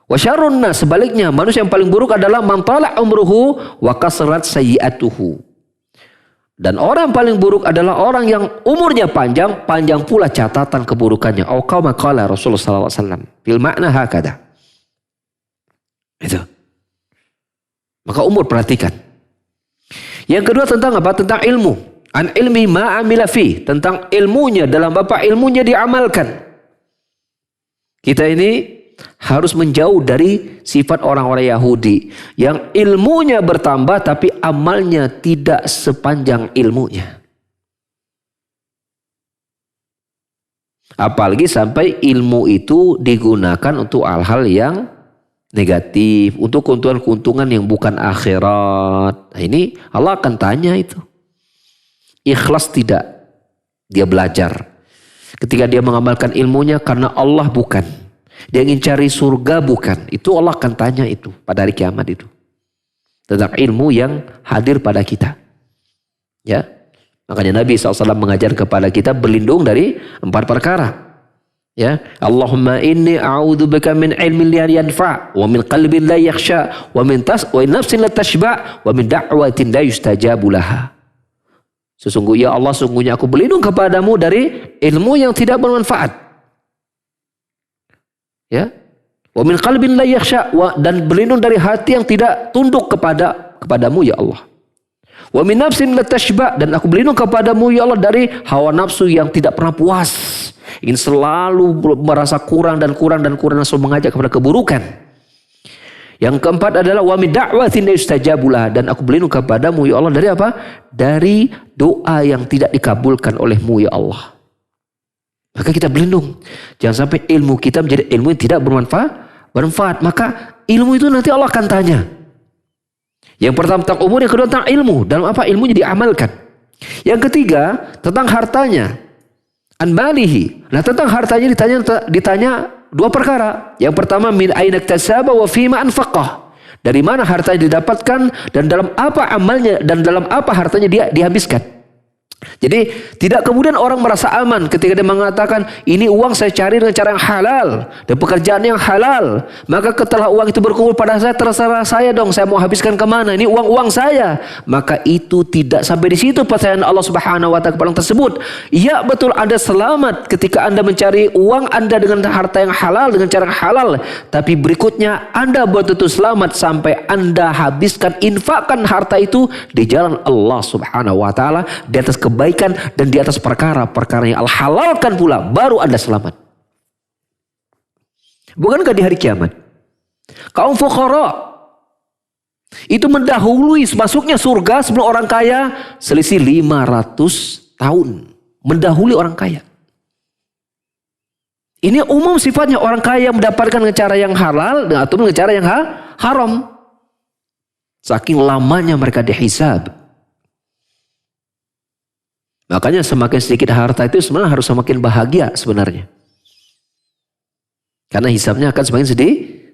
Wa syarrun nas, sebaliknya manusia yang paling buruk adalah man tala umruhu wa kasrat sayyi'atuhu. Dan orang yang paling buruk adalah orang yang umurnya panjang, panjang pula catatan keburukannya. Au kama qala Rasulullah sallallahu alaihi wasallam. Bil makna hakada. Itu. Maka umur perhatikan. Yang kedua tentang apa? Tentang ilmu. An ilmi ma amila fi, tentang ilmunya, dalam apa ilmunya diamalkan. Kita ini harus menjauh dari sifat orang-orang Yahudi yang ilmunya bertambah tapi amalnya tidak sepanjang ilmunya. Apalagi sampai ilmu itu digunakan untuk hal-hal yang negatif, untuk keuntungan-keuntungan yang bukan akhirat. Nah, ini Allah akan tanya itu. Ikhlas tidak dia belajar. Ketika dia mengamalkan ilmunya karena Allah bukan. Dia ingin cari surga bukan. Itu Allah akan tanya itu pada hari kiamat itu. Tentang ilmu yang hadir pada kita. Ya. Makanya Nabi SAW mengajar kepada kita berlindung dari 4 perkara. Ya, Allahumma inni a'udzubika min ilmin la yanfa' wa min qalbin la yakhsha wa min nafsin la tashba' wa min da'watin la yustajabu laha. Sesungguhnya Allah, sungguhnya aku berlindung kepadamu dari ilmu yang tidak bermanfaat. Ya. Wa min qalbin la yakhsha, dan berlindung dari hati yang tidak tunduk kepadamu ya Allah. Wa min nafsin la tashba, dan aku berlindung kepadamu ya Allah dari hawa nafsu yang tidak pernah puas. Ingin selalu merasa kurang dan selalu mengajak kepada keburukan. Yang keempat adalah wa min da'watin la yustajabu laha, dan aku berlindung kepadamu ya Allah dari apa? Dari doa yang tidak dikabulkan olehmu ya Allah. Maka kita berlindung. Jangan sampai ilmu kita menjadi ilmu yang tidak bermanfaat. bermanfaat. Maka ilmu itu nanti Allah akan tanya. Yang pertama tentang umur, yang kedua tentang ilmu. Dalam apa ilmunya diamalkan. Yang ketiga tentang hartanya. An malihi. Nah tentang hartanya ditanya dua perkara. Yang pertama min aina iktasaba wa fima anfaqah. Dari mana hartanya didapatkan dan dalam apa amalnya dan dalam apa hartanya dia dihabiskan. Jadi tidak kemudian orang merasa aman ketika dia mengatakan ini uang saya cari dengan cara yang halal dan pekerjaan yang halal. Maka setelah uang itu berkumpul pada saya, terserah saya dong saya mau habiskan kemana, ini uang saya. Maka itu tidak sampai di situ pertanyaan Allah Subhanahu wa taala kepada orang tersebut. Ya betul Anda selamat ketika Anda mencari uang Anda dengan harta yang halal, dengan cara yang halal. Tapi berikutnya Anda betul-betul selamat sampai Anda habiskan, infakkan harta itu di jalan Allah Subhanahu wa taala di atas kebaikan dan di atas perkara-perkara yang Allah halalkan pula, baru Anda selamat. Bukankah di hari kiamat kaum fuqara itu mendahului masuknya surga sebelum orang kaya selisih 500 tahun, mendahului orang kaya. Ini umum sifatnya, orang kaya mendapatkan dengan cara yang halal atau dengan cara yang haram. Saking lamanya mereka dihisab. Makanya semakin sedikit harta itu sebenarnya harus semakin bahagia sebenarnya. Karena hisabnya akan semakin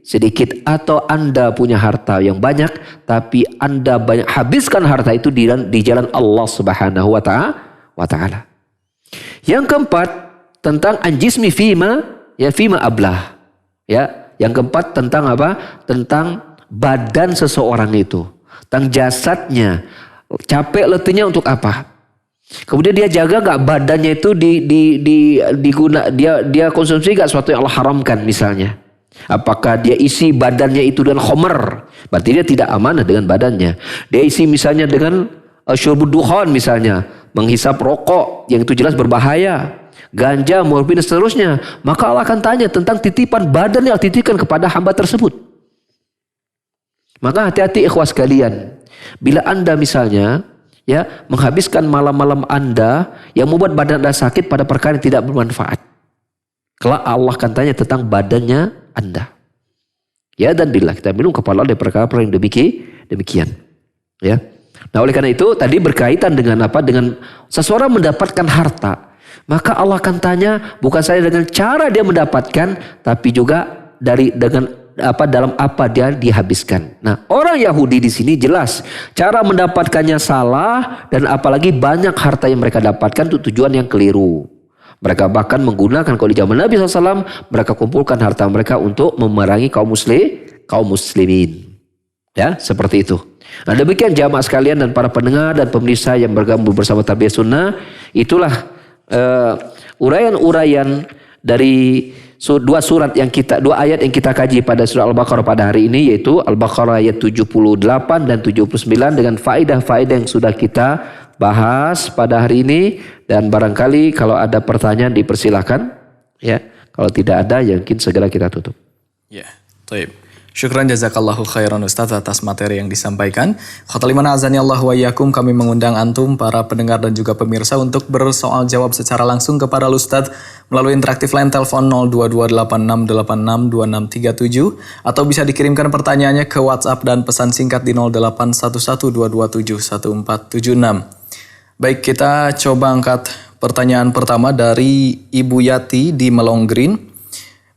sedikit. Atau Anda punya harta yang banyak, tapi Anda banyak habiskan harta itu di jalan Allah Subhanahu wa ta'ala. Yang keempat, tentang anjismi fima ablah. Ya, yang keempat tentang apa? Tentang badan seseorang itu. Tentang jasadnya. Capek letihnya untuk apa? Kemudian dia jaga gak badannya itu dia konsumsi gak sesuatu yang Allah haramkan misalnya. Apakah dia isi badannya itu dengan khamr, berarti dia tidak amanah dengan badannya. Dia isi misalnya dengan syurbud duhan misalnya, menghisap rokok yang itu jelas berbahaya, ganja, morfin dan seterusnya. Maka Allah akan tanya tentang titipan badan yang dititipkan kepada hamba tersebut. Maka hati-hati ikhwas sekalian. Bila Anda misalnya menghabiskan malam-malam Anda yang membuat badan Anda sakit pada perkara yang tidak bermanfaat, kelak Allah akan tanya tentang badannya Anda. Ya, dan bila kita minum kepala dari perkara-perkara yang demikian. Ya. Nah, oleh karena itu tadi berkaitan dengan apa? Dengan seseorang mendapatkan harta, maka Allah akan tanya bukan saja dengan cara dia mendapatkan, tapi juga dalam apa dia dihabiskan. Nah, orang Yahudi di sini jelas cara mendapatkannya salah, dan apalagi banyak harta yang mereka dapatkan untuk tujuan yang keliru. Mereka bahkan menggunakan, kalau di zaman Nabi SAW, mereka kumpulkan harta mereka untuk memerangi kaum muslimin. Ya, seperti itu. Nah, demikian jamaah sekalian dan para pendengar dan pemirsa yang bergabung bersama Tarbiyah Sunnah, itulah uraian-uraian dari dua ayat yang kita kaji pada surah Al-Baqarah pada hari ini, yaitu Al-Baqarah ayat 78 dan 79 dengan faedah-faedah yang sudah kita bahas pada hari ini. Dan barangkali kalau ada pertanyaan dipersilahkan, ya. Kalau tidak ada, ya mungkin segera kita tutup. Ya, baik. Syukran jazakallahu khairan Ustaz atas materi yang disampaikan. Khotalimana azani Allah wa iyyakum, kami mengundang antum para pendengar dan juga pemirsa untuk bersoal jawab secara langsung kepada Ustaz melalui interaktif line telepon 02286862637 atau bisa dikirimkan pertanyaannya ke WhatsApp dan pesan singkat di 081122271476. Baik, kita coba angkat pertanyaan pertama dari Ibu Yati di Melong Green.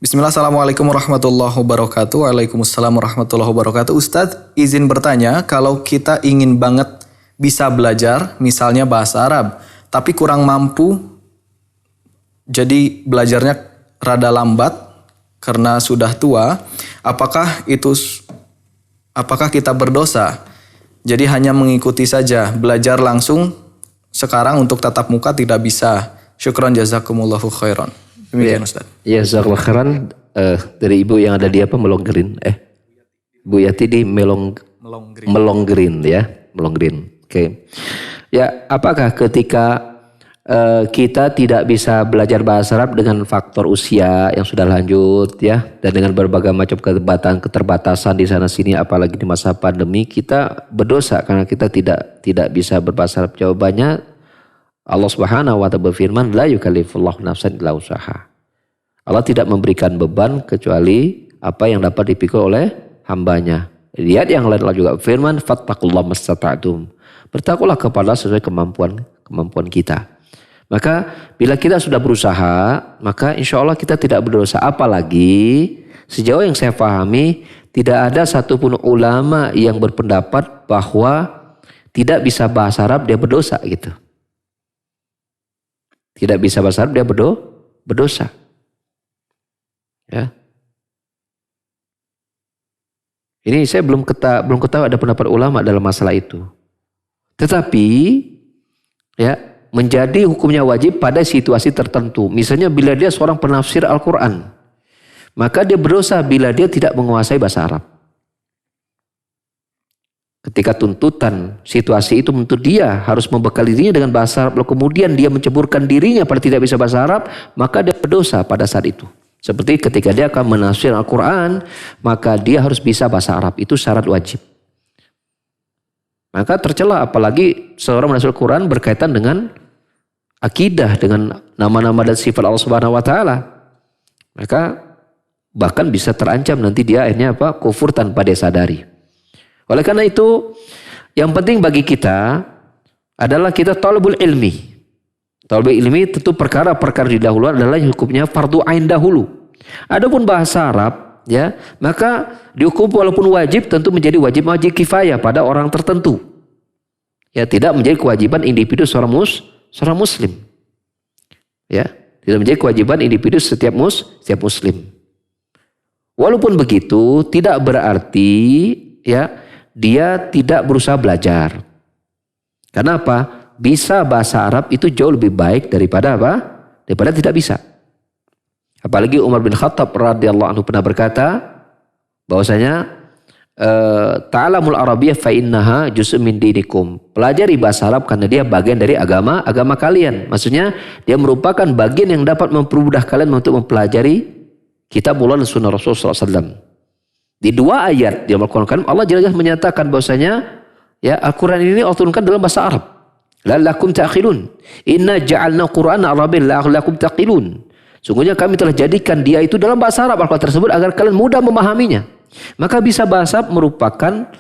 Bismillah, assalamualaikum warahmatullahi wabarakatuh. Waalaikumsalam warahmatullahi wabarakatuh. Ustadz, izin bertanya, kalau kita ingin banget bisa belajar, misalnya bahasa Arab, tapi kurang mampu, jadi belajarnya rada lambat karena sudah tua, apakah kita berdosa? Jadi hanya mengikuti saja, belajar langsung sekarang untuk tatap muka tidak bisa. Syukran jazakumullahu khairan. Demikian Ustaz. Ya, jazakallahu khairan. Dari ibu yang ada di apa? Melong Green. Bu Yati di Melong Green ya. Melong Green. Oke. Ya, apakah ketika kita tidak bisa belajar bahasa Arab dengan faktor usia yang sudah lanjut ya, dan dengan berbagai macam keterbatasan di sana sini, apalagi di masa pandemi, kita berdosa karena kita tidak bisa berbahasa Arab? Jawabannya, Allah Subhanahu wa ta'ala berfirman, la yukallifullahu nafsan illa usaha. Allah tidak memberikan beban kecuali apa yang dapat dipikul oleh hambanya. Lihat yang lain juga firman fattaqullaha mastata'tum. Bertakwalah kepada sesuai kemampuan kita. Maka bila kita sudah berusaha, maka insya Allah kita tidak berdosa. Apalagi sejauh yang saya pahami tidak ada satupun ulama yang berpendapat bahwa tidak bisa bahasa Arab dia berdosa gitu. Tidak bisa bahasa Arab dia berdosa. Ya. Ini saya belum ketahui ada pendapat ulama dalam masalah itu. Tetapi ya menjadi hukumnya wajib pada situasi tertentu. Misalnya bila dia seorang penafsir Al-Quran, maka dia berdosa bila dia tidak menguasai bahasa Arab. Ketika tuntutan situasi itu menuntut dia harus membekali dirinya dengan bahasa Arab, lalu kemudian dia menceburkan dirinya pada tidak bisa bahasa Arab, maka dia berdosa pada saat itu. Seperti ketika dia akan menafsir Al-Quran, maka dia harus bisa bahasa Arab. Itu syarat wajib. Maka tercela apalagi seorang menafsir Al-Quran berkaitan dengan akidah, dengan nama-nama dan sifat Allah Subhanahu wa taala. Maka bahkan bisa terancam nanti dia akhirnya kufur tanpa dia sadari. Oleh karena itu, yang penting bagi kita adalah kita talabul ilmi. Talabul ilmi tentu perkara-perkara didahulukan adalah hukumnya fardu ain dahulu. Adapun bahasa Arab, ya, maka dihukum walaupun wajib tentu menjadi wajib kifayah pada orang tertentu. Ya, tidak menjadi kewajiban individu seorang muslim. Ya, tidak menjadi kewajiban individu setiap muslim. Walaupun begitu, tidak berarti ya dia tidak berusaha belajar. Karena apa? Bisa bahasa Arab itu jauh lebih baik daripada apa? Daripada tidak bisa. Apalagi Umar bin Khattab radhiyallahu anhu pernah berkata bahwasanya ta'alamul arabiyyah fa innaha juz'un min dinikum. Pelajari bahasa Arab karena dia bagian dari agama kalian. Maksudnya dia merupakan bagian yang dapat mempermudah kalian untuk mempelajari kitabullah dan sunnah Rasulullah SAW. Di dua ayat di Al-Quran Karim Allah jelas menyatakan bahwasanya ya Al-Quran ini Allah turunkan dalam bahasa Arab. La'allakum ta'qilun. Inna ja'alna Qur'ana Arabiyyan la'allakum taqilun. Sungguhnya kami telah jadikan dia itu dalam bahasa Arab Al-Quran tersebut agar kalian mudah memahaminya. Maka bisa bahasa Arab merupakan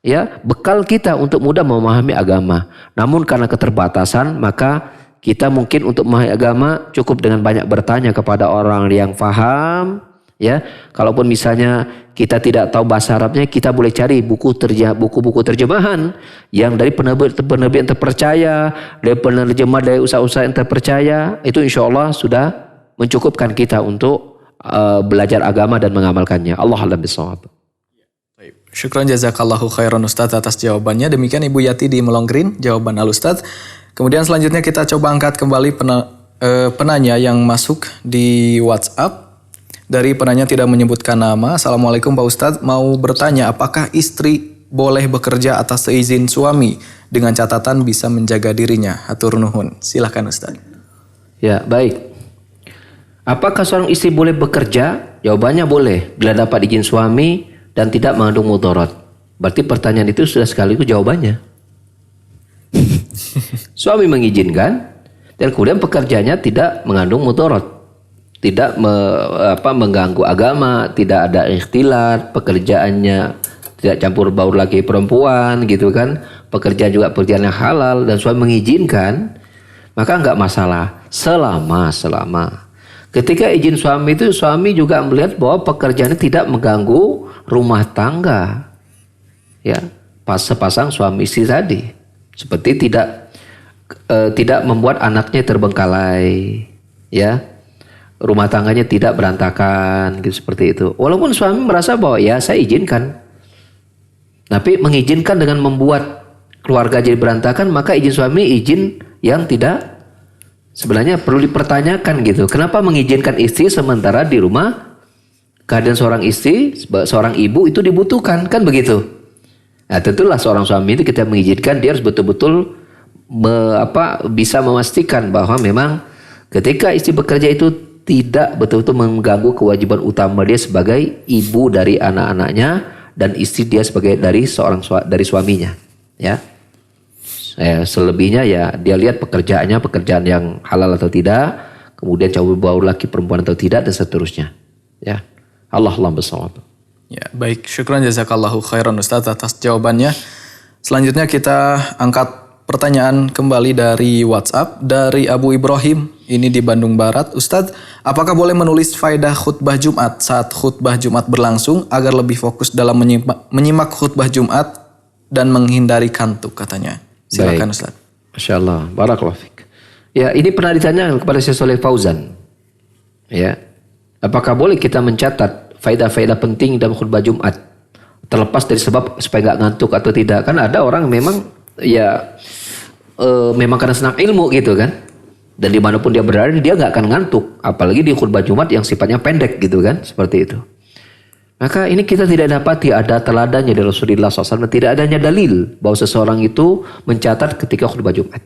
ya bekal kita untuk mudah memahami agama. Namun karena keterbatasan maka kita mungkin untuk memahami agama cukup dengan banyak bertanya kepada orang yang faham. Ya, kalaupun misalnya kita tidak tahu bahasa Arabnya, kita boleh cari buku-buku terjemahan yang dari penerbit yang terpercaya, dari penerjemah dari usaha-usaha yang terpercaya. Itu insya Allah sudah mencukupkan kita untuk belajar agama dan mengamalkannya. Allah a'lam bishawab. Syukran jazakallahu khairan Ustadz atas jawabannya. Demikian Ibu Yati di Melong Green, jawaban Al-Ustadz. Kemudian selanjutnya kita coba angkat kembali penanya yang masuk di WhatsApp. Dari penanya tidak menyebutkan nama. Assalamualaikum Pak Ustadz, mau bertanya apakah istri boleh bekerja atas seizin suami dengan catatan bisa menjaga dirinya? Hatur nuhun. Silahkan Ustadz. Ya, baik. Apakah seorang istri boleh bekerja? Jawabannya boleh bila dapat izin suami dan tidak mengandung mudarat. Berarti pertanyaan itu sudah sekaligus jawabannya. Suami mengizinkan dan kemudian pekerjaannya tidak mengandung mudarat. Tidak mengganggu agama, tidak ada ikhtilat, pekerjaannya tidak campur baur lagi perempuan gitu kan. Pekerjaan juga pekerjaan yang halal dan suami mengizinkan, maka enggak masalah selama ketika izin suami itu suami juga melihat bahwa pekerjaannya tidak mengganggu rumah tangga. Ya, sepasang suami istri tadi. Seperti tidak membuat anaknya terbengkalai, ya. Rumah tangganya tidak berantakan gitu seperti itu. Walaupun suami merasa bahwa ya saya izinkan. Tapi mengizinkan dengan membuat keluarga jadi berantakan, maka izin suami izin yang tidak sebenarnya perlu dipertanyakan gitu. Kenapa mengizinkan istri sementara di rumah keadaan seorang istri, seorang ibu itu dibutuhkan, kan begitu. Nah, tentulah seorang suami itu kita mengizinkan dia harus betul-betul bisa memastikan bahwa memang ketika istri bekerja itu tidak betul-betul mengganggu kewajiban utama dia sebagai ibu dari anak-anaknya dan istri dia sebagai dari suaminya, ya. Selebihnya ya dia lihat pekerjaan yang halal atau tidak, kemudian campur baur laki perempuan atau tidak dan seterusnya, ya. Allah bersawab. Ya, baik. Syukran jazakallahu khairan Ustaz atas jawabannya. Selanjutnya kita angkat pertanyaan kembali dari WhatsApp dari Abu Ibrahim. Ini di Bandung Barat. Ustadz, apakah boleh menulis faedah khutbah Jumat saat khutbah Jumat berlangsung agar lebih fokus dalam menyimak khutbah Jumat dan menghindari kantuk katanya. Silakan Ustadz. Masya Allah. Barakallahu fiik. Ya, ini pernah ditanya kepada Syekh Shalih Fauzan. Ya. Apakah boleh kita mencatat faedah-faedah penting dalam khutbah Jumat? Terlepas dari sebab supaya nggak ngantuk atau tidak. Kan ada orang memang memang karena senang ilmu gitu kan. Dan dimanapun dia berada dia nggak akan ngantuk. Apalagi di khutbah Jumat yang sifatnya pendek gitu kan. Seperti itu. Maka ini kita tidak dapati ada teladannya dari Rasulullah SAW. Tidak adanya dalil bahwa seseorang itu mencatat ketika khutbah Jumat.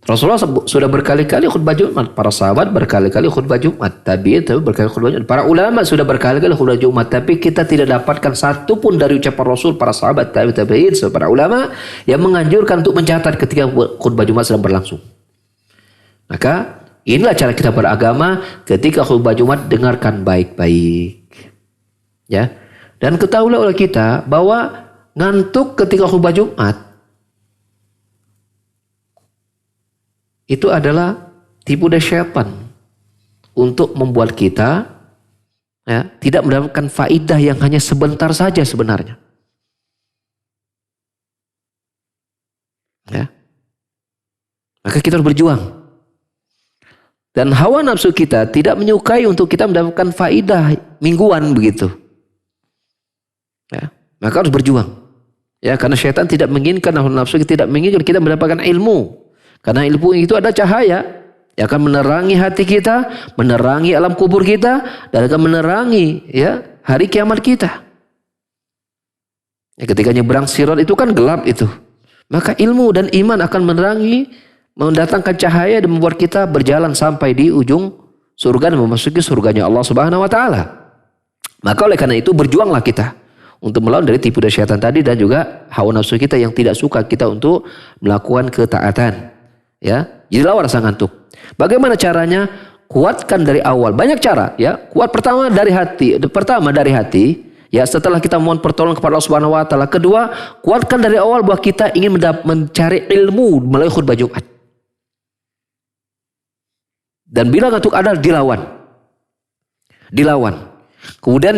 Rasulullah sudah berkali-kali khutbah Jumat. Para sahabat berkali-kali khutbah Jumat. Tabi'in berkali-kali khutbah Jumat. Para ulama sudah berkali-kali khutbah Jumat. Tapi kita tidak dapatkan satu pun dari ucapan Rasul, para sahabat, tabi'in, para ulama yang menganjurkan untuk mencatat ketika khutbah Jumat sedang berlangsung. Maka inilah cara kita beragama. Ketika khutbah Jumat, dengarkan baik-baik. Ya. Dan ketahuilah oleh kita bahwa ngantuk ketika khutbah Jumat itu adalah tipu daya syaitan untuk membuat kita tidak mendapatkan faidah yang hanya sebentar saja sebenarnya. Ya. Maka kita harus berjuang. Dan hawa nafsu kita tidak menyukai untuk kita mendapatkan faidah mingguan begitu. Ya. Maka harus berjuang. Ya, karena syaitan tidak menginginkan, hawa nafsu kita tidak menginginkan kita mendapatkan ilmu. Karena ilmu itu ada cahaya yang akan menerangi hati kita, menerangi alam kubur kita, dan akan menerangi hari kiamat kita. Ketika nyebrang sirat itu kan gelap itu. Maka ilmu dan iman akan menerangi, mendatangkan cahaya dan membuat kita berjalan sampai di ujung surga dan memasuki surganya Allah Subhanahu wa taala. Maka oleh karena itu berjuanglah kita untuk melawan dari tipu daya syaitan tadi dan juga hawa nafsu kita yang tidak suka kita untuk melakukan ketaatan. Ya, jadi lawan rasa ngantuk. Bagaimana caranya? Kuatkan dari awal. Banyak cara, ya. Kuat pertama dari hati. Ya, setelah kita mohon pertolongan kepada Allah Subhanahu wa taala. Kedua, kuatkan dari awal bahwa kita ingin mencari ilmu melalui khutbah Jumat. Dan bila ngantuk ada dilawan. Kemudian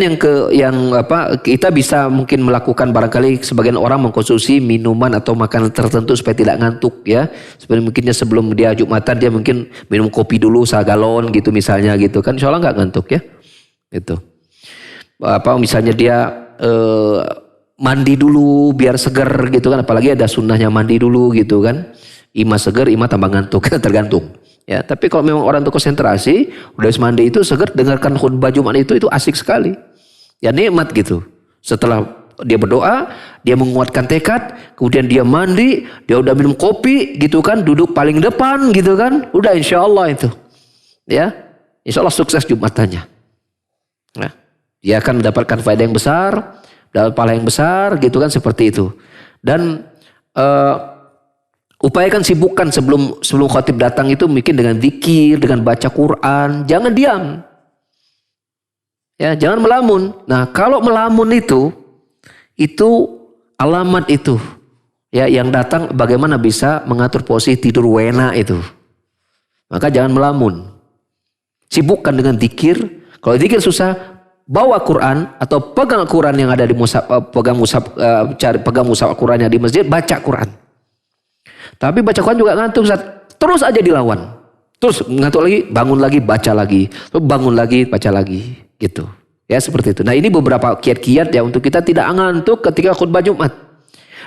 kita bisa mungkin melakukan barangkali sebagian orang mengkonsumsi minuman atau makanan tertentu supaya tidak ngantuk ya. Seperti mungkinnya sebelum dia Jumatan dia mungkin minum kopi dulu segalon gitu misalnya gitu kan. Insya Allah nggak ngantuk ya. Gitu. Misalnya dia mandi dulu biar segar gitu kan. Apalagi ada sunnahnya mandi dulu gitu kan. Ima segar, ima tambah ngantuk tergantung. Ya, tapi kalau memang orang itu konsentrasi, udah mandi itu segar dengarkan khutbah Jumat itu asik sekali. Ya nikmat gitu. Setelah dia berdoa, dia menguatkan tekad, kemudian dia mandi, dia udah minum kopi gitu kan, duduk paling depan gitu kan, udah insya Allah itu. Ya, insya Allah sukses Jumatannya. Nah, dia akan mendapatkan faedah yang besar, dapat pahala yang besar gitu kan seperti itu. Dan upayakan sibukkan sebelum khatib datang itu mungkin dengan zikir, dengan baca Quran. Jangan diam. Ya, jangan melamun. Nah, kalau melamun itu alamat itu. Ya, yang datang bagaimana bisa mengatur posisi tidur wena itu. Maka jangan melamun. Sibukkan dengan zikir. Kalau zikir susah, bawa Quran atau pegang Quran yang ada di mushaf, pegang mushaf Qurannya di masjid, baca Quran. Tapi baca Quran juga ngantuk, terus aja dilawan. Terus ngantuk lagi, bangun lagi, baca lagi. Terus bangun lagi, baca lagi. Gitu. Ya seperti itu. Nah ini beberapa kiat-kiat ya untuk kita tidak ngantuk ketika khutbah Jumat.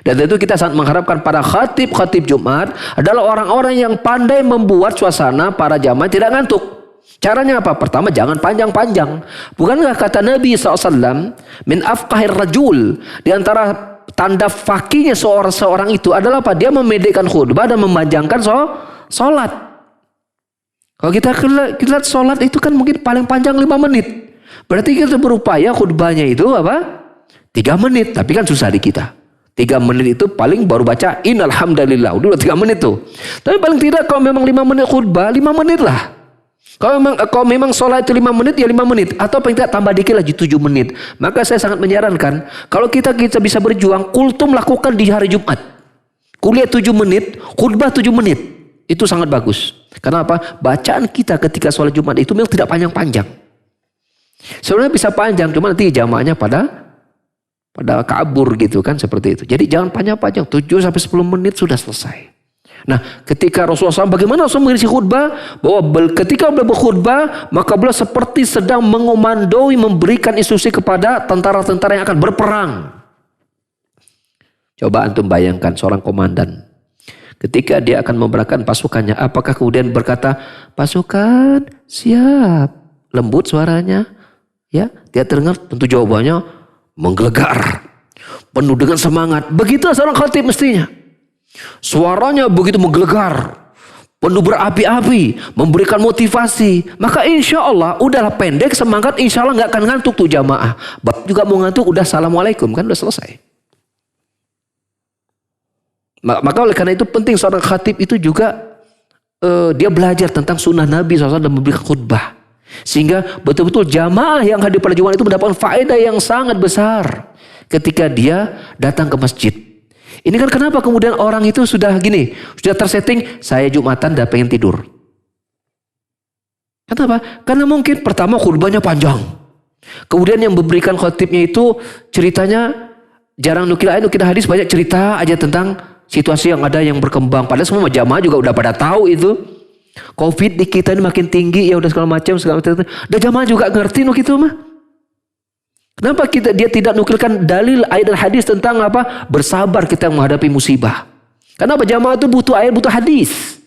Dan tentu kita sangat mengharapkan para khatib Jumat adalah orang-orang yang pandai membuat suasana para jamaah tidak ngantuk. Caranya apa? Pertama jangan panjang-panjang. Bukankah kata Nabi SAW, min afqahir rajul. Di antara tanda fakihnya seorang itu adalah apa? Dia memedekkan khutbah dan memanjangkan sholat. Kalau kita lihat sholat itu kan mungkin paling panjang 5 menit. Berarti kita berupaya khutbahnya itu apa? 3 menit. Tapi kan susah di kita. 3 menit itu paling baru baca innal hamdalillah. Udah 3 menit tuh. Tapi paling tidak kalau memang 5 menit khutbah, 5 menit lah. Kalau memang sholat itu 5 menit, ya 5 menit. Atau paling tidak tambah dikit lagi 7 menit. Maka saya sangat menyarankan, kalau kita bisa berjuang, kultum lakukan di hari Jumat. Kuliah 7 menit, khutbah 7 menit. Itu sangat bagus. Karena apa? Bacaan kita ketika sholat Jumat itu memang tidak panjang-panjang. Sebenarnya bisa panjang, cuma nanti jamaahnya pada kabur gitu kan, seperti itu. Jadi jangan panjang-panjang, 7 sampai 10 menit sudah selesai. Nah, ketika Rasulullah SAW, bagaimana Rasulullah mengisi khutbah? Bahwa ketika beliau berkhutbah, maka beliau seperti sedang mengomandoi, memberikan instruksi kepada tentara-tentara yang akan berperang. Coba antum bayangkan seorang komandan. Ketika dia akan memberangkatkan pasukannya, apakah kemudian berkata, pasukan siap, lembut suaranya, ya, dia terdengar, tentu jawabannya menggelegar, penuh dengan semangat. Begitu seorang khatib mestinya. Suaranya begitu menggelegar, penuh berapi-api, memberikan motivasi. Maka insya Allah udahlah pendek semangat, insya Allah nggak akan ngantuk tuh jamaah. Bapak juga mau ngantuk, udah assalamualaikum kan udah selesai. Maka oleh karena itu penting seorang khatib itu juga dia belajar tentang sunnah Nabi SAW dan memberikan khutbah. Sehingga betul-betul jamaah yang hadir pada Jumat itu mendapatkan faedah yang sangat besar ketika dia datang ke masjid. Ini kan kenapa kemudian orang itu sudah gini, sudah tersetting, saya Jumatan udah pengen tidur. Kenapa? Karena mungkin pertama khutbahnya panjang. Kemudian yang memberikan khotibnya itu ceritanya jarang nukil hadis, banyak cerita aja tentang situasi yang ada yang berkembang. Padahal semua jamaah juga udah pada tahu itu. Covid di kita ini makin tinggi, ya udah segala macam. Udah jamaah juga ngerti gitu mah. Kenapa dia tidak nukilkan dalil ayat dan hadis tentang apa? Bersabar kita menghadapi musibah. Kenapa jamaah itu butuh ayat, butuh hadis.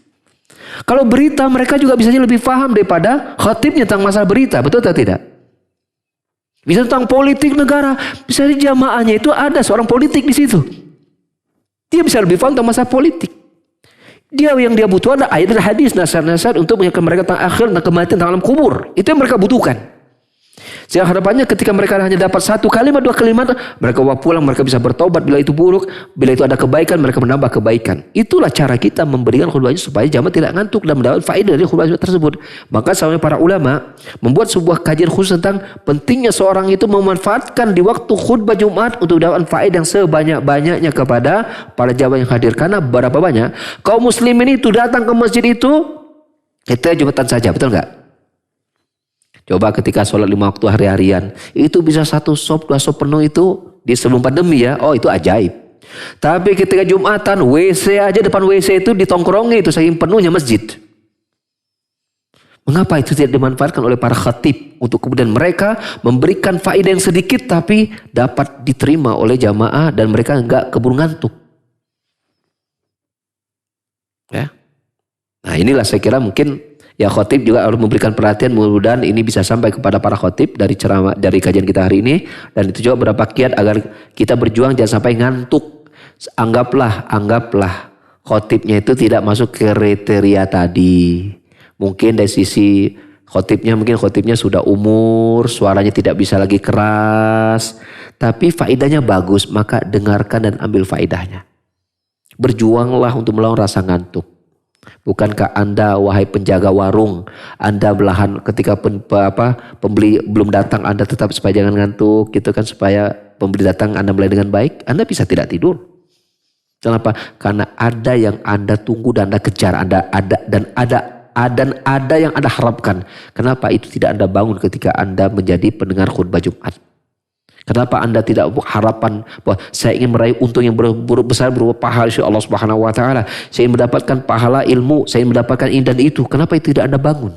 Kalau berita mereka juga bisa lebih paham daripada khatibnya tentang masalah berita, betul atau tidak? Bisa tentang politik negara, bisa di jamaahnya itu ada seorang politik di situ. Dia bisa lebih paham tentang masalah politik. Yang dia butuh ada ayat dan hadis, nasihat-nasihat untuk mengingatkan mereka tentang akhir dan kematian tentang alam kubur. Itu yang mereka butuhkan. Sehingga harapannya ketika mereka hanya dapat 1 kalimat, 2 kalimat, mereka pulang, mereka bisa bertobat. Bila itu buruk, bila itu ada kebaikan, mereka menambah kebaikan. Itulah cara kita memberikan khutbahnya supaya jamaah tidak ngantuk dan mendapat faedah dari khutbah tersebut. Maka sampai para ulama membuat sebuah kajian khusus tentang pentingnya seorang itu memanfaatkan di waktu khutbah Jumat untuk mendapatkan faedah yang sebanyak-banyaknya kepada para jamaah yang hadir. Karena berapa banyak kaum muslimin itu datang ke masjid itu kita Jumatan saja, betul nggak? Coba ketika sholat 5 waktu hari-harian, itu bisa 1 sop, 2 sop penuh itu di sebelum pandemi ya. Oh itu ajaib. Tapi ketika Jumatan, WC aja depan WC itu ditongkrongi itu saking penuhnya masjid. Mengapa itu tidak dimanfaatkan oleh para khatib untuk kemudian mereka memberikan faedah yang sedikit tapi dapat diterima oleh jamaah dan mereka enggak keburu ngantuk. Ya. Nah inilah saya kira mungkin ya khotib juga harus memberikan perhatian, mudah-mudahan ini bisa sampai kepada para khotib dari ceramah, dari kajian kita hari ini. Dan itu juga berapa kiat agar kita berjuang jangan sampai ngantuk. Anggaplah khotibnya itu tidak masuk kriteria tadi. Mungkin dari sisi khotibnya sudah umur, suaranya tidak bisa lagi keras. Tapi faedahnya bagus, maka dengarkan dan ambil faedahnya. Berjuanglah untuk melawan rasa ngantuk. Bukankah Anda wahai penjaga warung, Anda belahan ketika pembeli belum datang Anda tetap supaya jangan ngantuk gitu kan, supaya pembeli datang Anda mulai dengan baik, Anda bisa tidak tidur. Kenapa? Karena ada yang Anda tunggu dan Anda kejar, dan ada yang Anda harapkan. Kenapa itu tidak Anda bangun ketika Anda menjadi pendengar khutbah Jumat? Kenapa Anda tidak harapan bahwa saya ingin meraih untung yang besar berupa pahala insya Allah Subhanahu wa taala. Saya ingin mendapatkan pahala ilmu, saya ingin mendapatkan ini dan itu. Kenapa itu tidak Anda bangun?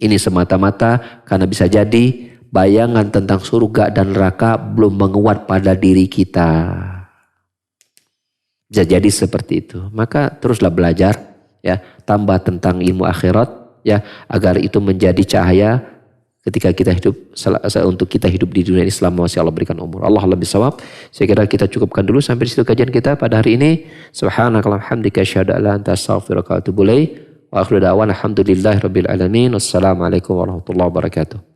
Ini semata-mata karena bisa jadi bayangan tentang surga dan neraka belum menguat pada diri kita. Bisa jadi seperti itu. Maka teruslah belajar ya, tambah tentang ilmu akhirat ya, agar itu menjadi cahaya ketika kita hidup, untuk kita hidup di dunia Islam masih Allah berikan umur. Allah lebih sawab. Saya kira kita cukupkan dulu sampai di situ kajian kita pada hari ini. Subhanakallahumma hamdika asyhadu an la ilaha illa anta astaghfiruka wa atubu ilaik. Wa akhiru da'wana alhamdulillahirabbil alamin. Wassalamualaikum warahmatullahi wabarakatuh.